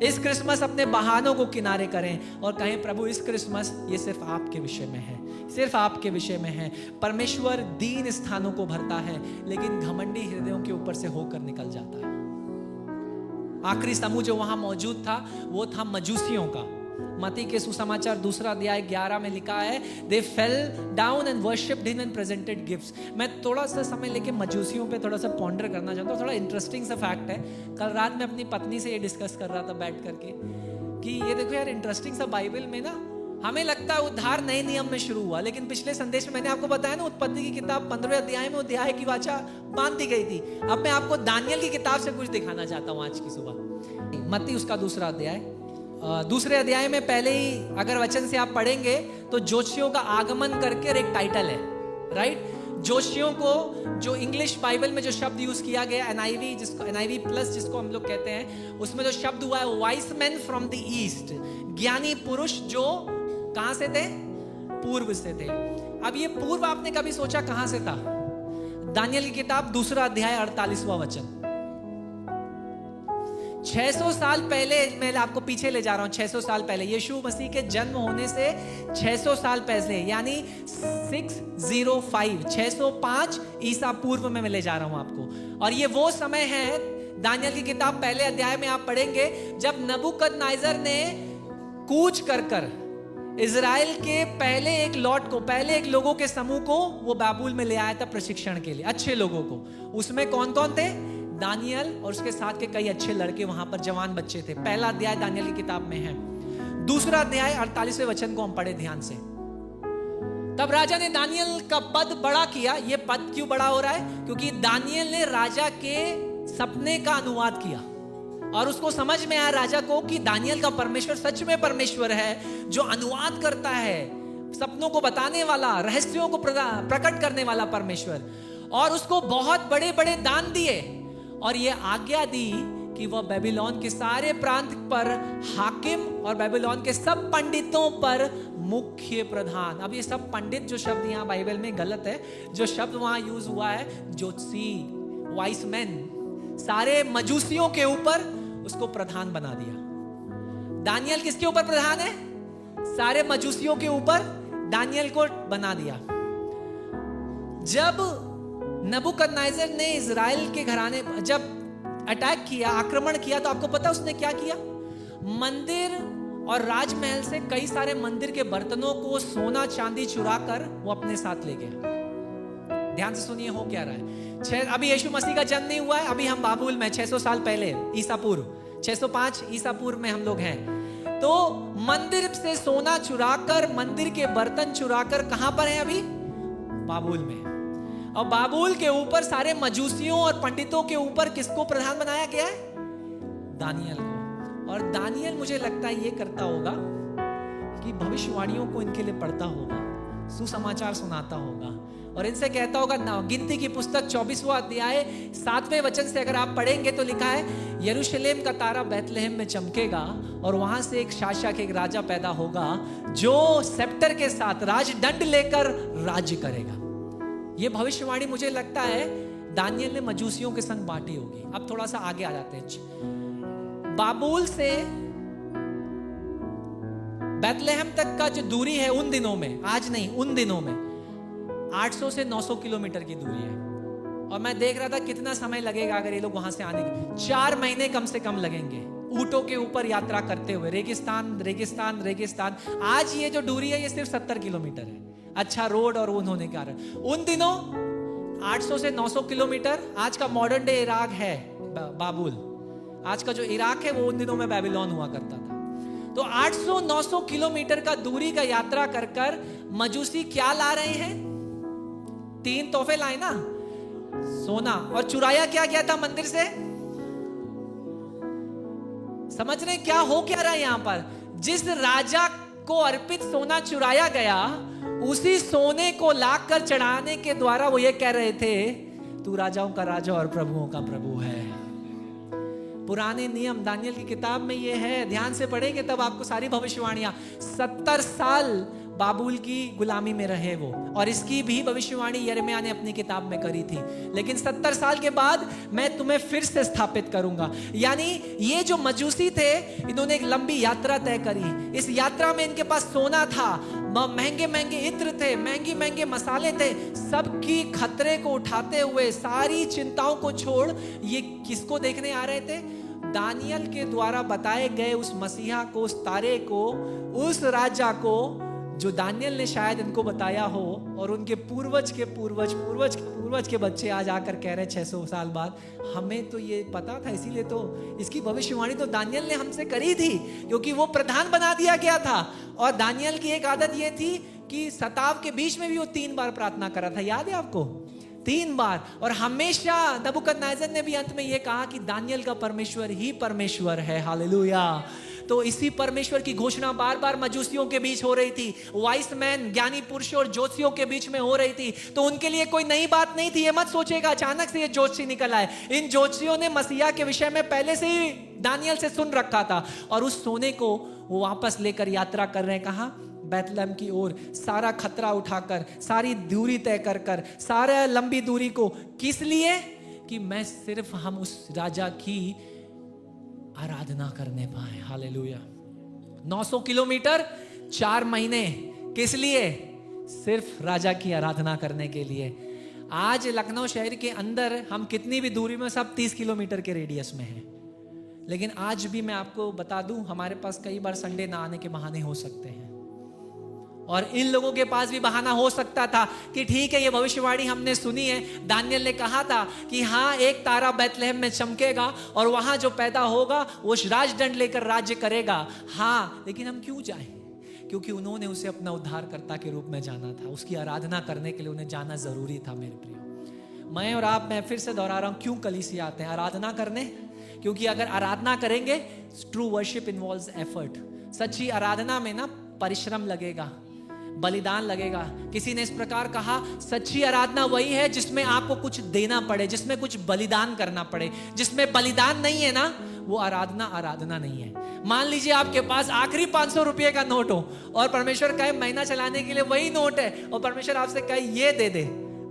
इस क्रिसमस अपने बहानों को किनारे करें और कहें, प्रभु इस क्रिसमस ये सिर्फ आपके विषय में है, सिर्फ आपके विषय में है। परमेश्वर दीन स्थानों को भरता है, लेकिन घमंडी हृदयों के ऊपर से होकर निकल जाता है। आखिरी समूह जो वहां मौजूद था वो था मजूसियों का। मत्ती के सुसमाचार 2 अध्याय 11 में लिखा है, they fell down and worshipped him and presented gifts. मैं थोड़ा सा समय लेके मजूसियों पे थोड़ा सा पॉन्डर करना चाहता हूँ। थोड़ा इंटरेस्टिंग सा फैक्ट है। कल रात में अपनी पत्नी से ये डिस्कस कर रहा था बैठ करके कि ये देखो यार, इंटरेस्टिंग सा बाइबल में ना हमें लगता है उद्धार नए नियम में शुरू हुआ, लेकिन पिछले संदेश में मैंने आपको बताया ना, उत्पत्ति की किताब 15वें अध्याय में अध्याय की वाचा बांध दी गई थी। अब मैं आपको दानियल की किताब से कुछ दिखाना चाहता हूँ आज की सुबह। मत्ती उसका 2 अध्याय, 2 अध्याय में पहले ही अगर वचन से आप पढ़ेंगे तो जोशियों का आगमन करके एक टाइटल है, राइट। जोशियों को जो इंग्लिश बाइबल में जो शब्द यूज किया गया NIV प्लस जिसको हम लोग कहते हैं, उसमें जो शब्द हुआ है vice man from the east, ज्ञानी पुरुष जो कहां से थे, पूर्व से थे। अब ये पूर्व आपने कभी सोचा कहां से था? दानियल की किताब 2 अध्याय 48वां वचन। 600 साल पहले, मैं आपको पीछे ले जा रहा हूं, 600 साल पहले, यीशु मसीह के जन्म होने से 600 साल पहले, यानी 605 ईसा पूर्व में मैं ले जा रहा हूं आपको। और ये वो समय है, दानियल की किताब पहले अध्याय में आप पढ़ेंगे, जब नबूकदनेस्सर ने कूच कर इजराइल के पहले एक लॉट को, पहले एक लोगों के समूह को वो बाबुल में ले आया था प्रशिक्षण के लिए, अच्छे लोगों को। उसमें कौन कौन थे? दानियल और उसके साथ के कई अच्छे लड़के, वहां पर जवान बच्चे थे। पहला अध्याय दानियल की किताब में है। 2 अध्याय 48वें वचन को हम पढ़े ध्यान से। तब राजा ने दानियल का पद बड़ा किया। ये पद क्यों बड़ा हो रहा है? क्योंकि दानियल ने राजा के सपने का अनुवाद किया और उसको समझ में आया राजा को कि दानियल का परमेश्वर सच में परमेश्वर है, जो अनुवाद करता है, सपनों को बताने वाला, रहस्यों को प्रकट करने वाला परमेश्वर। और उसको बहुत बड़े बड़े दान दिए और ये आज्ञा दी कि वह बेबीलोन के सारे प्रांत पर हाकिम और बेबीलोन के सब पंडितों पर मुख्य प्रधान। अब ये सब पंडित जो शब्द यहाँ बाइबल में गलत है, जो शब्द वहां यूज हुआ है ज्योतिषी, वाइस मैन, सारे मजूसियों के ऊपर उसको प्रधान बना दिया। दानियल किसके ऊपर प्रधान है? सारे मजूसियों के ऊपर दानियल को बना दिया। जब नबूकदनेस्सर ने इजराइल के घराने जब अटैक किया, आक्रमण किया, तो आपको पता उसने क्या किया? मंदिर और राजमहल से कई सारे मंदिर के बर्तनों को सोना चांदी चुरा कर वो अपने साथ ले गया। ध्यान से सुनिए हो क्या रहा है। अभी यीशु मसीह का जन्म नहीं हुआ है, अभी हम बाबुल में 600 साल पहले ईसा पूर्व, 605 ईसा पूर्व में हम लोग हैं। तो मंदिर से सोना चुराकर, मंदिर के बर्तन चुराकर कहां पर है अभी? बाबुल में। और बाबुल के ऊपर सारे मजूसियों और पंडितों के ऊपर किसको प्रधान बनाया गया है? दानियल को। और दानियल मुझे लगता है ये करता होगा कि भविष्यवाणियों को इनके लिए पढ़ता होगा, सुसमाचार सुनाता होगा और इनसे कहता होगा। गिनती की पुस्तक 24वां अध्याय 7वें वचन से अगर आप पढ़ेंगे तो लिखा है, यरूशलेम का तारा बैतलहम में चमकेगा और वहां से एक शासक, एक राजा पैदा होगा जो सेप्टर के साथ राजदंड लेकर राज्य करेगा। ये भविष्यवाणी मुझे लगता है दानियल ने मजूसियों के संग बांटी होगी। अब थोड़ा सा आगे आ जाते हैं। बाबुल से बैतलहम तक का जो दूरी है उन दिनों में, आज नहीं, उन दिनों में 800 से 900 किलोमीटर की दूरी है। और मैं देख रहा था कितना समय लगेगा अगर ये लोग वहां से आने के। 4 महीने कम से कम लगेंगे ऊंटों के ऊपर यात्रा करते हुए, रेगिस्तान रेगिस्तान रेगिस्तान। आज ये जो दूरी है ये सिर्फ 70 किलोमीटर है, अच्छा रोड और ऊन होने के कारण। उन दिनों 800 से 900 किलोमीटर, आज का मॉडर्न डे इराक है बाबुल, आज का जो इराक है वो उन दिनों में बेबीलोन हुआ करता था। तो 800-900 किलोमीटर का दूरी का यात्रा कर कर मजूसी क्या ला रहे हैं? 3 तोहफे लाए ना, सोना। और चुराया क्या गया था मंदिर से? समझ रहे क्या हो क्या रहा है यहां पर? जिस राजा को अर्पित सोना चुराया गया, उसी सोने को लाकर चढ़ाने के द्वारा वो ये कह रहे थे, तू राजाओं का राजा और प्रभुओं का प्रभु है। पुराने नियम दानियल की किताब में ये है, ध्यान से पढ़ेंगे तब आपको सारी भविष्यवाणियां। 70 साल बाबुल की गुलामी में रहे वो, और इसकी भी भविष्यवाणी यिर्मयाह ने अपनी किताब में करी थी। लेकिन 70 साल के बाद मैं तुम्हें फिर से स्थापित करूंगा। यानी ये जो मजूसी थे, इन्होंने एक लंबी यात्रा तय करी। इस यात्रा में इनके पास सोना था, महंगे महंगे इत्र थे, महंगे महंगे मसाले थे। सबकी खतरे को उठाते हुए, सारी चिंताओं को छोड़ ये किसको देखने आ रहे थे? दानियल के द्वारा बताए गए उस मसीहा को, उस तारे को, उस राजा को जो दानियल ने शायद इनको बताया हो, और उनके पूर्वज के पूर्वज पूर्वज के पूर्वज के बच्चे आज आकर कह रहे 600 साल बाद हमें तो ये पता था, इसीलिए तो इसकी भविष्यवाणी तो दानियल ने हमसे करी थी, क्योंकि वो प्रधान बना दिया गया था। और दानियल की एक आदत ये थी कि सताव के बीच में भी वो 3 बार प्रार्थना करा था, याद है आपको? 3 बार। और हमेशा नबूकदनेस्सर ने भी अंत में ये कहा कि दानियल का परमेश्वर ही परमेश्वर है। हालेलुया। तो इसी परमेश्वर की घोषणा बार बार मजूसियों के बीच हो रही थी, वाइस मैन, ज्ञानी पुरुषों और ज्योतिषियों के बीच में हो रही थी। तो उनके लिए कोई नई बात नहीं थी। ये मत सोचेगा अचानक से ये ज्योतिषी निकल आए। इन ज्योतिषियों ने मसीहा के विषय में पहले से ही दानियल से सुन रखा था, और उस सोने को वो वापस लेकर यात्रा कर रहे हैं। कहां? बैतलहम की ओर। सारा खतरा उठाकर, सारी दूरी तय कर कर, सारा लंबी दूरी को, किस लिए? कि मैं सिर्फ हम उस राजा की आराधना करने पाए। हालेलुया। 900 किलोमीटर 4 महीने, किस लिए? सिर्फ राजा की आराधना करने के लिए। आज लखनऊ शहर के अंदर हम कितनी भी दूरी में, सब 30 किलोमीटर के रेडियस में है, लेकिन आज भी मैं आपको बता दूं, हमारे पास कई बार संडे ना आने के बहाने हो सकते हैं। और इन लोगों के पास भी बहाना हो सकता था कि ठीक है, ये भविष्यवाणी हमने सुनी है, दानियल ने कहा था कि हाँ, एक तारा बैतलहम में चमकेगा और वहां जो पैदा होगा वो राजदंड लेकर राज्य करेगा। हाँ, लेकिन हम क्यों जाएं? क्योंकि उन्होंने उसे अपना उद्धारकर्ता के रूप में जाना था। उसकी आराधना करने के लिए उन्हें जाना जरूरी था। मेरे प्रियो, मैं और आप, मैं फिर से दोहरा रहा हूं, क्यों कलीसिया आते हैं? आराधना करने। क्योंकि अगर आराधना करेंगे, ट्रू वर्शिप इन्वॉल्व्स एफर्ट। सच्ची आराधना में ना परिश्रम लगेगा, बलिदान लगेगा। किसी ने इस प्रकार कहा, सच्ची आराधना वही है जिसमें आपको कुछ देना पड़े, जिसमें कुछ बलिदान करना पड़े। जिसमें बलिदान नहीं है ना, वो आराधना नहीं है। मान लीजिए आपके पास आखिरी 500 रुपये का नोट हो और परमेश्वर कहे महीना चलाने के लिए वही नोट है, और परमेश्वर आपसे कहे ये दे दे,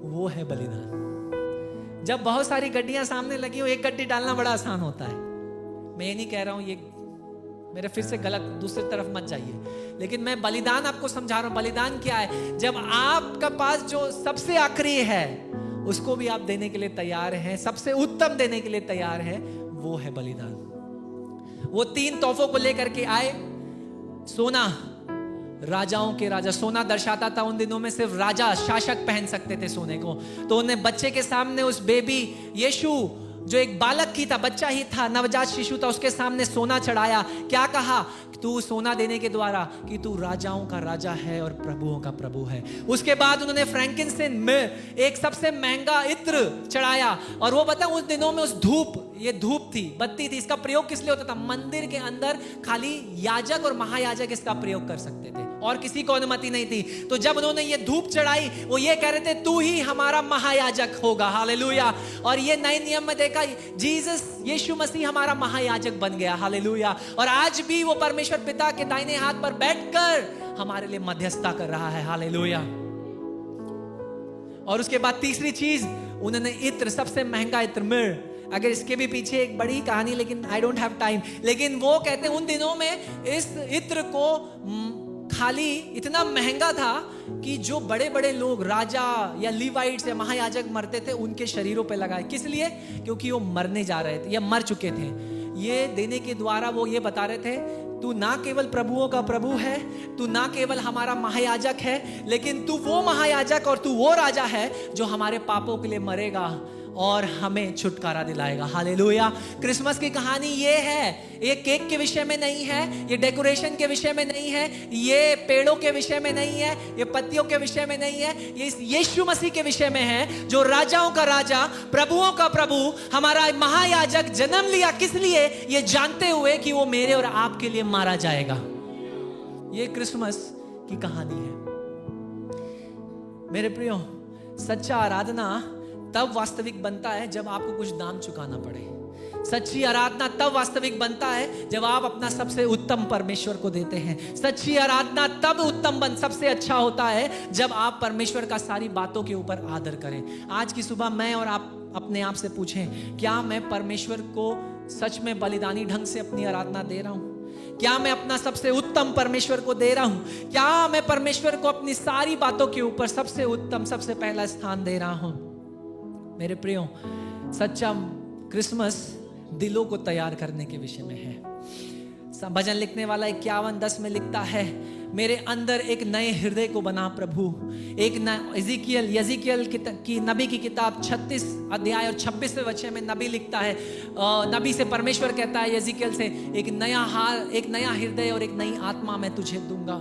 वो है बलिदान। जब बहुत सारी गड्डियां सामने लगी हो, एक गड्डी डालना बड़ा आसान होता है। मैं ये नहीं कह रहा हूं, ये मेरे फिर से गलत, दूसरी तरफ मत जाइए, लेकिन मैं बलिदान आपको समझा रहा हूं। बलिदान क्या है? जब आपका पास जो सबसे आखिरी है उसको भी आप देने के लिए तैयार हैं, सबसे उत्तम देने के लिए तैयार है, वो है बलिदान। वो 3 तोहफों को लेकर के आए। सोना, राजाओं के राजा। सोना दर्शाता था उन दिनों में सिर्फ राजा, शासक पहन सकते थे सोने को। तो उन्हें बच्चे के सामने उस बेबी यीशु, जो एक बालक ही था, बच्चा ही था, नवजात शिशु था, उसके सामने सोना चढ़ाया। क्या कहा? तू सोना देने के द्वारा कि तू राजाओं का राजा है और प्रभुओं का प्रभु है। उसके बाद उन्होंने फ्रैंकिनसेंस में एक सबसे महंगा इत्र चढ़ाया। और वो बता, उस दिनों में उस धूप, ये धूप थी, बत्ती थी, इसका प्रयोग किस लिए होता था? मंदिर के अंदर खाली याजक और महायाजक इसका प्रयोग कर सकते थे, और किसी को अनुमति नहीं थी। तो जब उन्होंने ये धूप चढ़ाई, वो ये कह रहे थे, तू ही हमारा महायाजक होगा। हालेलुया। और ये नए नियम में देखा, जीसस, यीशु मसीह हमारा महायाजक बन गया। हालेलुया। और आज भी वो परमेश्वर पिता के दाहिने हाथ पर बैठकर हमारे लिए मध्यस्थता कर रहा है। हालेलुया। और उसके बाद तीसरी चीज, उन्होंने इत्र, सबसे महंगा इत्र, मिर। अगर इसके भी पीछे एक बड़ी कहानी, लेकिन आई डोंट हैव टाइम। लेकिन वो कहते हैं उन दिनों में इस इत्र को खाली इतना महंगा था कि जो बड़े बड़े लोग, राजा या लीवाइट्स या महायाजक मरते थे, उनके शरीरों पे लगाए। किस लिए? क्योंकि वो मरने जा रहे थे या मर चुके थे। ये देने के द्वारा वो ये बता रहे थे, तू ना केवल प्रभुओं का प्रभु है, तू ना केवल हमारा महायाजक है, लेकिन तू वो महायाजक और तू वो राजा है जो हमारे पापों के लिए मरेगा और हमें छुटकारा दिलाएगा। हालेलुया। क्रिसमस की कहानी ये है, ये केक के विषय में नहीं है, ये डेकोरेशन के विषय में नहीं है, ये पेड़ों के विषय में नहीं है, ये पत्तियों के विषय में नहीं है, ये यीशु मसीह के विषय में है, जो राजाओं का राजा, प्रभुओं का प्रभु, हमारा महायाजक जन्म लिया। किस लिए? ये जानते हुए कि वो मेरे और आपके लिए मारा जाएगा। ये क्रिसमस की कहानी है। मेरे प्रियो, सच्चा आराधना तब वास्तविक बनता है जब आपको कुछ दाम चुकाना पड़े। सच्ची आराधना तब वास्तविक बनता है जब आप अपना सबसे उत्तम परमेश्वर को देते हैं। सच्ची आराधना तब उत्तम सबसे अच्छा होता है जब आप परमेश्वर का सारी बातों के ऊपर आदर करें। आज की सुबह मैं और आप अपने आप से पूछें, क्या मैं परमेश्वर को सच में बलिदानी ढंग से अपनी आराधना दे रहा हूं? क्या मैं अपना सबसे उत्तम परमेश्वर को दे रहा हूं? क्या मैं परमेश्वर को अपनी सारी बातों के ऊपर सबसे उत्तम, सबसे पहला स्थान दे रहा हूं? मेरे प्रियो, सच्चा क्रिसमस दिलों को तैयार करने के विषय में है। भजन लिखने वाला 51:10 में लिखता है, मेरे अंदर एक नए हृदय को बना प्रभु। एक यजीकियल की नबी की किताब 36 अध्याय और 26वें वचन में नबी लिखता है, नबी से परमेश्वर कहता है यजीकियल से, एक नया हृदय और एक नई आत्मा मैं तुझे दूंगा।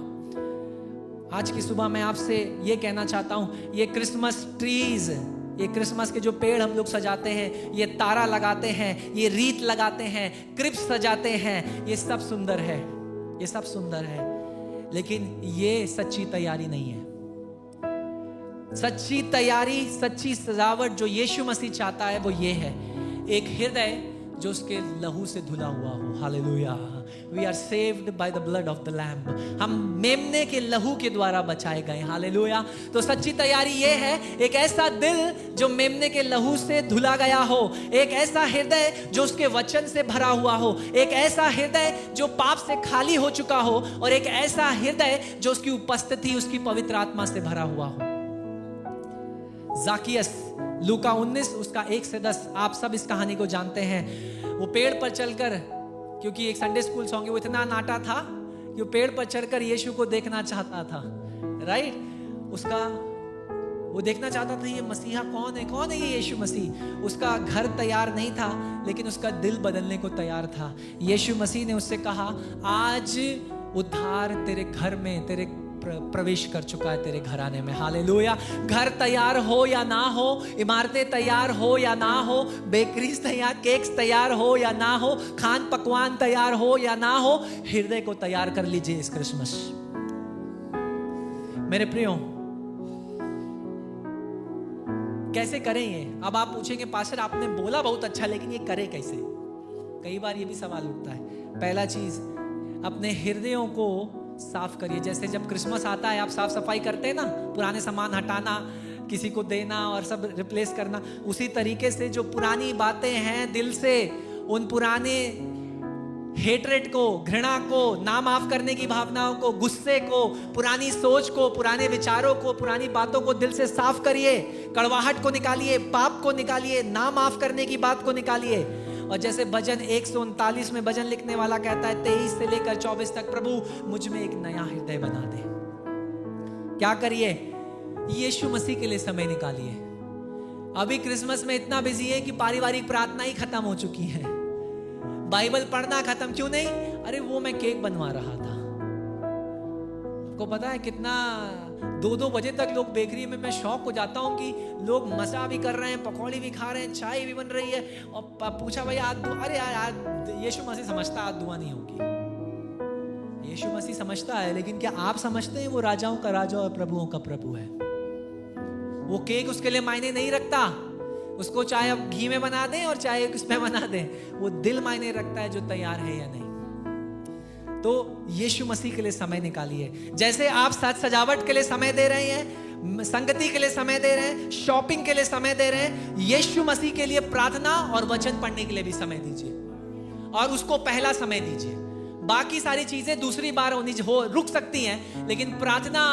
आज की सुबह मैं आपसे ये कहना चाहता हूं, ये क्रिसमस ट्रीज, ये क्रिसमस के जो पेड़ हम लोग सजाते हैं, ये तारा लगाते हैं, ये रीत लगाते हैं, क्रिप्स सजाते हैं, ये सब सुंदर है, ये सब सुंदर है, लेकिन ये सच्ची तैयारी नहीं है। सच्ची तैयारी, सच्ची सजावट जो यीशु मसीह चाहता है वो ये है, एक हृदय जो उसके लहू से धुला हुआ हो। Hallelujah. We are saved by the blood of the lamb. हम मेमने के लहू के द्वारा बचाए गए। हालेलुया। तो सच्ची तैयारी ये है, एक ऐसा दिल जो मेमने के लहू से धुला गया हो, एक ऐसा हृदय जो उसके वचन से भरा हुआ हो, एक ऐसा हृदय जो पाप से खाली हो चुका हो, और एक ऐसा हृदय जो उसकी उपस्थिति, उसकी पवित्र आत्मा से भरा हुआ हो। ज़ाकियस, लूका 19 उसका 1 से 10, आप सब इस कहानी को जानते हैं। वो पेड़ पर चलकर, क्योंकि एक संडे स्कूल सॉन्ग है, वो इतना नाटा था कि वो पेड़ पर चढ़कर यीशु को देखना चाहता था, राइट। वो देखना चाहता था ये मसीहा कौन है ये यीशु मसीह। उसका घर तैयार नहीं था, लेकिन उसका दिल बदलने को तैयार था। यीशु मसीह ने उससे कहा, आज उद्धार तेरे घर में, तेरे प्रवेश कर चुका है तेरे घराने में। हालेलुया। घर तैयार हो या ना हो, इमारतें तैयार हो या ना हो, बेकरीज तैयार, केक्स तैयार हो या ना हो, खान पकवान तैयार हो या ना हो, हृदय को तैयार कर लीजिए इस क्रिसमस। मेरे प्रियो, कैसे करें ये? अब आप पूछेंगे पास्टर आपने बोला बहुत अच्छा, लेकिन ये करे कैसे? कई बार ये भी सवाल उठता है। पहला चीज, अपने हृदयों को साफ करिए। जैसे जब क्रिसमस आता है आप साफ सफाई करते हैं ना, पुराने सामान हटाना, किसी को देना और सब रिप्लेस करना, उसी तरीके से जो पुरानी बातें हैं दिल से, उन पुराने हेट्रेड को, घृणा को, ना माफ करने की भावनाओं को, गुस्से को, पुरानी सोच को, पुराने विचारों को, पुरानी बातों को दिल से साफ करिए। कड़वाहट को निकालिए, पाप को निकालिए, ना माफ करने की बात को निकालिए। और जैसे भजन 139 में भजन लिखने वाला कहता है 23 से लेकर 24 तक, प्रभु मुझ में एक नया हृदय बना दे। क्या करिए? यीशु मसीह के लिए समय निकालिए। अभी क्रिसमस में इतना बिजी है कि पारिवारिक प्रार्थना ही खत्म हो चुकी है, बाइबल पढ़ना खत्म। क्यों नहीं? अरे वो मैं केक बनवा रहा था। आपको पता है कितना 2-2 बजे तक लोग बेकरी में, मैं शौक हो जाता हूँ कि लोग मसा भी कर रहे हैं, पकौड़ी भी खा रहे हैं, चाय भी बन रही है। और पूछा भाई आज, अरे यार यीशु मसीह समझता है आज दुआ नहीं होगी। यीशु मसीह समझता है, लेकिन क्या आप समझते हैं वो राजाओं का राजा और प्रभुओं का प्रभु है? वो केक उसके लिए मायने नहीं रखता, उसको चाहे आप घी में बना दें और चाहे उसमें बना दें, वो दिल मायने रखता है जो तैयार है या नहीं। तो यीशु मसीह के लिए समय निकालिए। जैसे आप साज सजावट के लिए समय दे रहे हैं, संगति के लिए समय दे रहे हैं, शॉपिंग के लिए समय दे रहे हैं, यीशु मसीह के लिए प्रार्थना और वचन पढ़ने के लिए भी समय दीजिए और उसको पहला समय दीजिए। बाकी सारी चीजें दूसरी बार रुक सकती हैं, लेकिन प्रार्थना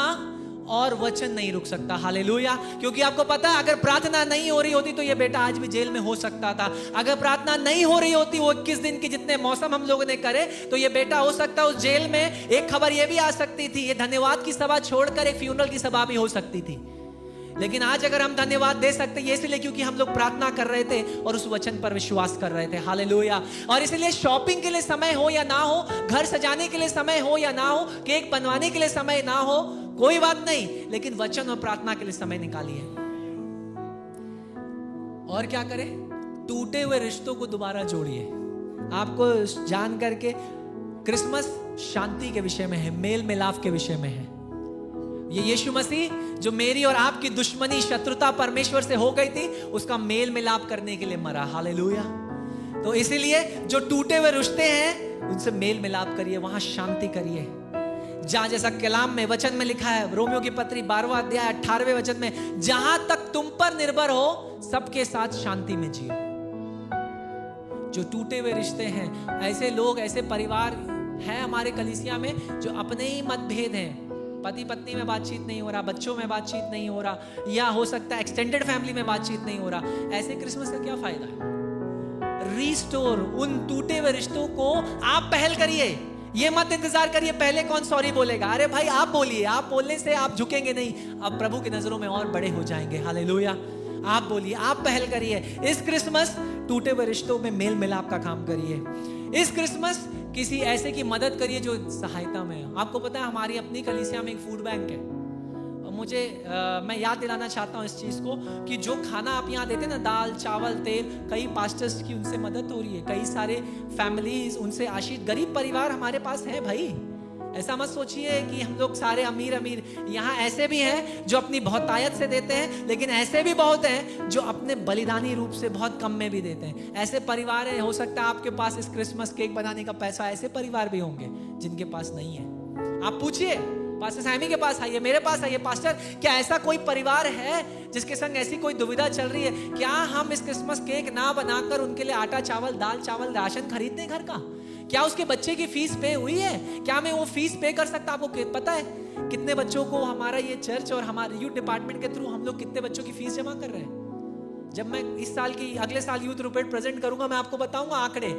और वचन नहीं रुक सकता। हालेलुया। क्योंकि आपको पता है अगर प्रार्थना नहीं हो रही होती तो ये बेटा आज भी जेल में हो सकता था। अगर प्रार्थना नहीं हो रही होती वो 21 दिन की जितने मौसम हम लोगों ने करे, तो ये बेटा हो सकता उस जेल में। एक खबर ये भी आ सकती थी, ये धन्यवाद की सभा छोड़कर एक फ्यूनरल की सभा भी हो सकती थी। लेकिन आज अगर हम धन्यवाद दे सकते ये इसलिए क्योंकि हम लोग प्रार्थना कर रहे थे और उस वचन पर विश्वास कर रहे थे। हालेलुया। और इसलिए शॉपिंग के लिए समय हो या ना हो, घर सजाने के लिए समय हो या ना हो, केक बनवाने के लिए समय ना हो, कोई बात नहीं, लेकिन वचन और प्रार्थना के लिए समय निकालिए। और क्या करें? टूटे हुए रिश्तों को दोबारा जोड़िए। आपको जान करके क्रिसमस शांति के विषय में है, मेल मिलाप के विषय में है। ये यीशु मसीह जो मेरी और आपकी दुश्मनी, शत्रुता परमेश्वर से हो गई थी, उसका मेल मिलाप करने के लिए मरा। हालेलुया। तो इसीलिए जो टूटे हुए रिश्ते हैं उनसे मेल मिलाप करिए, वहां शांति करिए। जहां जैसा कलाम में, वचन में लिखा है, रोमियो की पत्री 12वां अध्याय 18वें वचन में, जहां तक तुम पर निर्भर हो सबके साथ शांति में जियो। जो टूटे हुए रिश्ते हैं, ऐसे लोग, ऐसे परिवार हैं हमारे कलीसिया में जो अपने ही मतभेद हैं, पति पत्नी में बातचीत नहीं हो रहा, बच्चों में बातचीत नहीं हो रहा, या हो सकता है एक्सटेंडेड फैमिली में बातचीत नहीं हो रहा। ऐसे क्रिसमस का क्या फायदा है? रिस्टोर उन टूटे हुए रिश्तों को आप पहल करिए। ये मत इंतजार करिए पहले कौन सॉरी बोलेगा। अरे भाई आप बोलिए, आप बोलने से आप झुकेंगे नहीं, आप प्रभु की नजरों में और बड़े हो जाएंगे। हालेलुया। आप बोलिए, आप पहल करिए। इस क्रिसमस टूटे हुए रिश्तों में मेल मिलाप का काम करिए। इस क्रिसमस किसी ऐसे की मदद करिए जो सहायता में है। आपको पता है हमारी अपनी कलीसिया में एक फूड बैंक है, और मुझे मैं याद दिलाना चाहता हूँ इस चीज को कि जो खाना आप यहाँ देते हैं ना, दाल चावल तेल, कई पास्टर्स की उनसे मदद हो रही है, कई सारे फैमिलीज उनसे आशीष, गरीब परिवार हमारे पास है भाई। ऐसा मत सोचिए कि हम लोग सारे अमीर अमीर, यहाँ ऐसे भी हैं जो अपनी बहुतायत से देते हैं, लेकिन ऐसे भी बहुत हैं जो अपने बलिदानी रूप से बहुत कम में भी देते हैं। ऐसे परिवार है, हो सकता है आपके पास इस क्रिसमस केक बनाने का पैसा, ऐसे परिवार भी होंगे जिनके पास नहीं है। आप पूछिए, पास्टर सैमी के पास आइए, मेरे पास आइए, पास्टर क्या ऐसा कोई परिवार है जिसके संग ऐसी कोई दुविधा चल रही है? क्या हम इस क्रिसमस केक ना बनाकर उनके लिए आटा चावल दाल चावल राशन खरीद दें घर का? क्या उसके बच्चे की फीस पे हुई है? क्या मैं वो फीस पे कर सकता? आपको पता है कितने बच्चों को हमारा ये चर्च और हमारे यूथ डिपार्टमेंट के थ्रू हम लोग कितने बच्चों की फीस जमा कर रहे हैं? जब मैं इस साल की अगले साल यूथ रिपोर्ट प्रेजेंट करूंगा, मैं आपको बताऊंगा आंकड़े,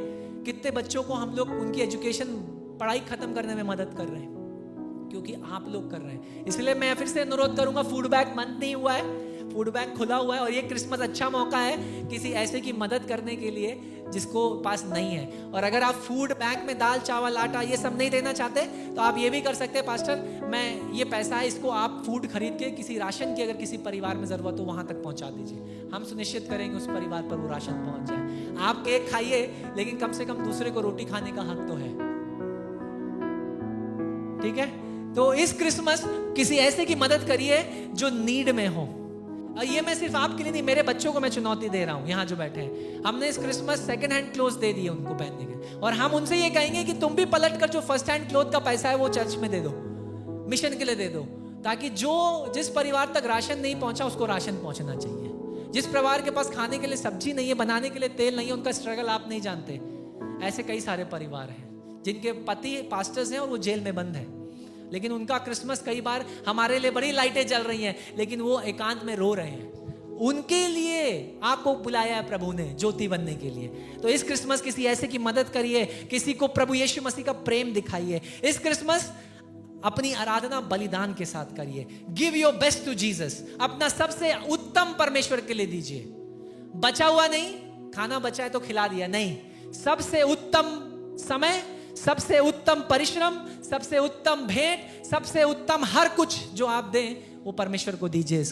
कितने बच्चों को हम लोग उनकी एजुकेशन पढ़ाई खत्म करने में मदद कर रहे हैं, क्योंकि आप लोग कर रहे हैं। इसलिए मैं फिर से अनुरोध करूंगा, फूड बैंक बंद नहीं हुआ है, फूड बैंक खुला हुआ है, और ये क्रिसमस अच्छा मौका है किसी ऐसे की मदद करने के लिए जिसको पास नहीं है। और अगर आप फूड बैंक में दाल चावल आटा ये सब नहीं देना चाहते तो आप ये भी कर सकते हैं, पास्टर मैं ये पैसा है, इसको आप फूड खरीद के किसी राशन की अगर किसी परिवार में जरूरत हो वहां तक पहुंचा दीजिए। हम सुनिश्चित करेंगे उस परिवार पर वो राशन पहुंच जाए। आप केक खाइए, लेकिन कम से कम दूसरे को रोटी खाने का हक तो है, ठीक है? तो इस क्रिसमस किसी ऐसे की मदद करिए जो नीड में हो। और ये मैं सिर्फ आपके लिए नहीं, मेरे बच्चों को मैं चुनौती दे रहा हूं, यहाँ जो बैठे हैं। हमने इस क्रिसमस सेकंड हैंड क्लोथ दे दिए उनको पहनने के, और हम उनसे ये कहेंगे कि तुम भी पलट कर जो फर्स्ट हैंड क्लोथ का पैसा है वो चर्च में दे दो, मिशन के लिए दे दो, ताकि जिस परिवार तक राशन नहीं पहुंचा उसको राशन पहुंचना चाहिए। जिस परिवार के पास खाने के लिए सब्जी नहीं है, बनाने के लिए तेल नहीं है, उनका स्ट्रगल आप नहीं जानते। ऐसे कई सारे परिवार हैं जिनके पति पास्टर्स हैं और वो जेल में बंद है, लेकिन उनका क्रिसमस कई बार हमारे लिए बड़ी लाइटें जल रही हैं, लेकिन वो एकांत में रो रहे हैं। उनके लिए आपको बुलाया है प्रभु ने ज्योति बनने के लिए। तो इस क्रिसमस किसी ऐसे की मदद करिए, किसी को प्रभु यीशु मसीह का प्रेम दिखाइए। इस क्रिसमस अपनी आराधना बलिदान के साथ करिए। Give your best to Jesus. अपना सबसे उत्तम परमेश्वर के लिए दीजिए। बचा हुआ नहीं, खाना बचा है तो खिला दिया नहीं, सबसे उत्तम समय, सबसे उत्तम परिश्रम, सबसे उत्तम भेंट, सबसे उत्तम हर कुछ जो आप दें वो परमेश्वर को दीजिए।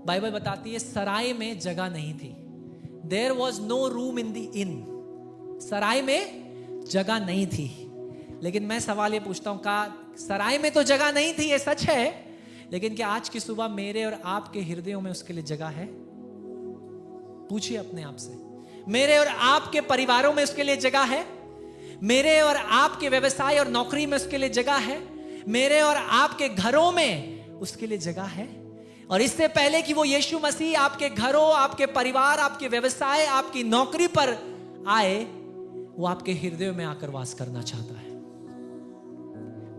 बाइबल बताती है सराय में जगह नहीं थी। There was no room in the inn। सराय में जगह नहीं थी। लेकिन मैं सवाल ये पूछता हूं, का सराय में तो जगह नहीं थी, ये सच है, लेकिन क्या आज की सुबह मेरे और आपके हृदयों में उसके लिए जगह है? पूछिए अपने आप से। मेरे और आपके परिवारों में उसके लिए जगह है? मेरे और आपके व्यवसाय और नौकरी में उसके लिए जगह है? मेरे और आपके घरों में उसके लिए जगह है? और इससे पहले कि वो यीशु मसीह आपके घरों, आपके परिवार, आपके व्यवसाय, आपकी नौकरी पर आए, वो आपके हृदय में आकर वास करना चाहता है।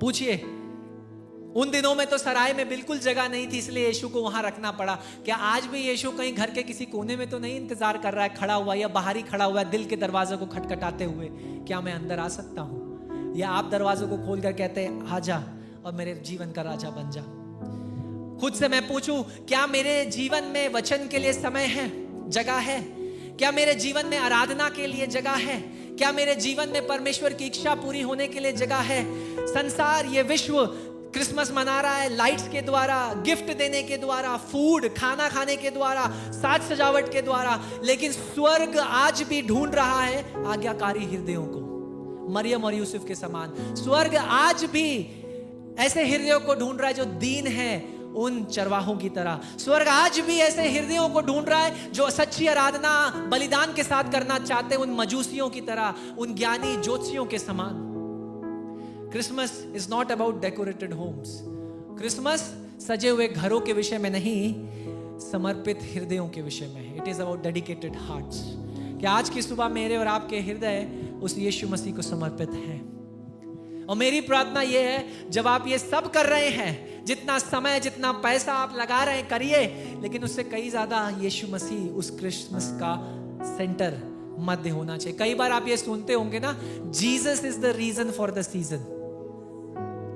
पूछिए, उन दिनों में तो सराय में बिल्कुल जगह नहीं थी, इसलिए यीशु को वहां रखना पड़ा। क्या आज भी यीशु कहीं घर के किसी कोने में तो नहीं इंतजार कर रहा है, खड़ा हुआ, या बाहर ही खड़ा हुआ है दिल के दरवाजे को खटखटाते हुए, क्या मैं अंदर आ सकता हूं? या आप दरवाजों को खोलकर कहते हैं आजा और मेरे जीवन का राजा बन जा? खुद से मैं पूछूं, क्या मेरे जीवन में वचन के लिए समय है, जगह है? क्या मेरे जीवन में आराधना के लिए जगह है? क्या मेरे जीवन में परमेश्वर की इच्छा पूरी होने के लिए जगह है? संसार, ये विश्व क्रिसमस मना रहा है लाइट्स के द्वारा, गिफ्ट देने के द्वारा, फूड खाना खाने के द्वारा, साज सजावट के द्वारा, लेकिन स्वर्ग आज भी ढूंढ रहा है आज्ञाकारी हृदयों को, मरियम और यूसुफ के समान। स्वर्ग आज भी ऐसे हृदयों को ढूंढ रहा है जो दीन है, उन चरवाहों की तरह। स्वर्ग आज भी ऐसे हृदयों को ढूंढ रहा है जो सच्ची आराधना बलिदान के साथ करना चाहते हैं, उन मजूसियों की तरह, उन ज्ञानी ज्योतिषियों के समान। Christmas is not about decorated homes. Christmas सजे हुए घरों के विषय में नहीं, समर्पित हृदयों के विषय में। It is about dedicated hearts. कि आज की सुबह मेरे और आपके हृदय उस यीशु मसीह को समर्पित हैं। और मेरी प्रार्थना यह है, जब आप ये सब कर रहे हैं, जितना समय जितना पैसा आप लगा रहे हैं करिए, लेकिन उससे कई ज्यादा यीशु मसीह उस क्रिसमस का सेंटर, मध्य होना चाहिए। कई बार आप ये सुनते होंगे ना, Jesus is the reason for the season.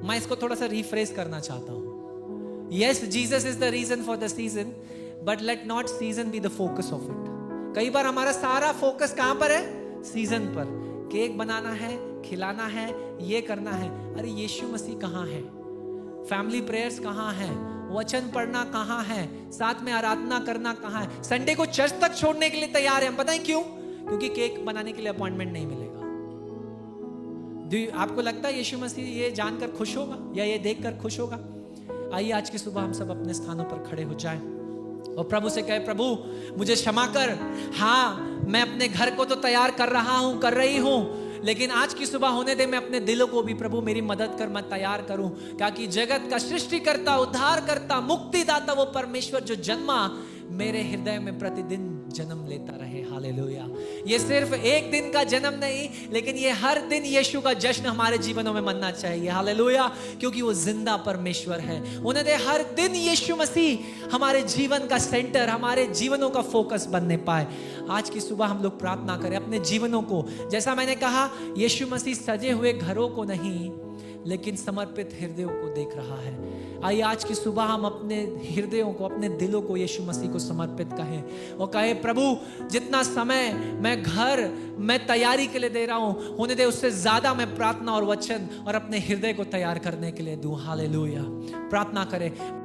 मैं इसको थोड़ा सा रिफ्रेश करना चाहता हूं। Yes, Jesus is the reason for the season, but let not season be the focus of it. कई बार हमारा सारा फोकस कहां पर है? सीजन पर। केक बनाना है, खिलाना है, ये करना है। अरे यीशु मसीह कहां है? फैमिली प्रेयर्स कहां है? वचन पढ़ना कहां है? साथ में आराधना करना कहां है? संडे को चर्च तक छोड़ने के लिए तैयार है हम। पता है क्यों? क्योंकि केक बनाने के लिए अपॉइंटमेंट नहीं मिलेगा। आपको लगता है यीशु मसीह ये जानकर खुश होगा या ये देखकर खुश होगा? आइए आज की सुबह हम सब अपने स्थानों पर खड़े हो जाएं और प्रभु से कहे, प्रभु मुझे क्षमा कर। हाँ, मैं अपने घर को तो तैयार कर रहा हूं, कर रही हूं, लेकिन आज की सुबह होने दे मैं अपने दिलों को भी प्रभु मेरी मदद कर, मैं तैयार करूं। क्योंकि जगत का सृष्टिकर्ता, उद्धारकर्ता, मुक्तिदाता वो परमेश्वर जो जन्मा मेरे हृदय में प्रतिदिन जन्म लेता रहे। हालेलुया। ये सिर्फ एक दिन का जन्म नहीं, लेकिन ये हर दिन यीशु का जश्न हमारे जीवनों में मनना चाहिए। हालेलुया, क्योंकि वो जिंदा परमेश्वर है। उन्हें दे हर दिन यीशु मसीह हमारे जीवन का सेंटर, हमारे जीवनों का फोकस बनने पाए। आज की सुबह हम लोग प्रार्थना करें अपने जीवनों को। जैसा मैंने कहा, यीशु मसीह सजे हुए घरों को नहीं, लेकिन समर्पित हृदयों को देख रहा है। आइए आज की सुबह हम अपने हृदयों को, अपने दिलों को यीशु मसीह को समर्पित कहें और कहे, प्रभु जितना समय मैं तैयारी के लिए दे रहा हूं, होने दे उससे ज्यादा मैं प्रार्थना और वचन और अपने हृदय को तैयार करने के लिए दूं। हालेलुया। प्रार्थना करें।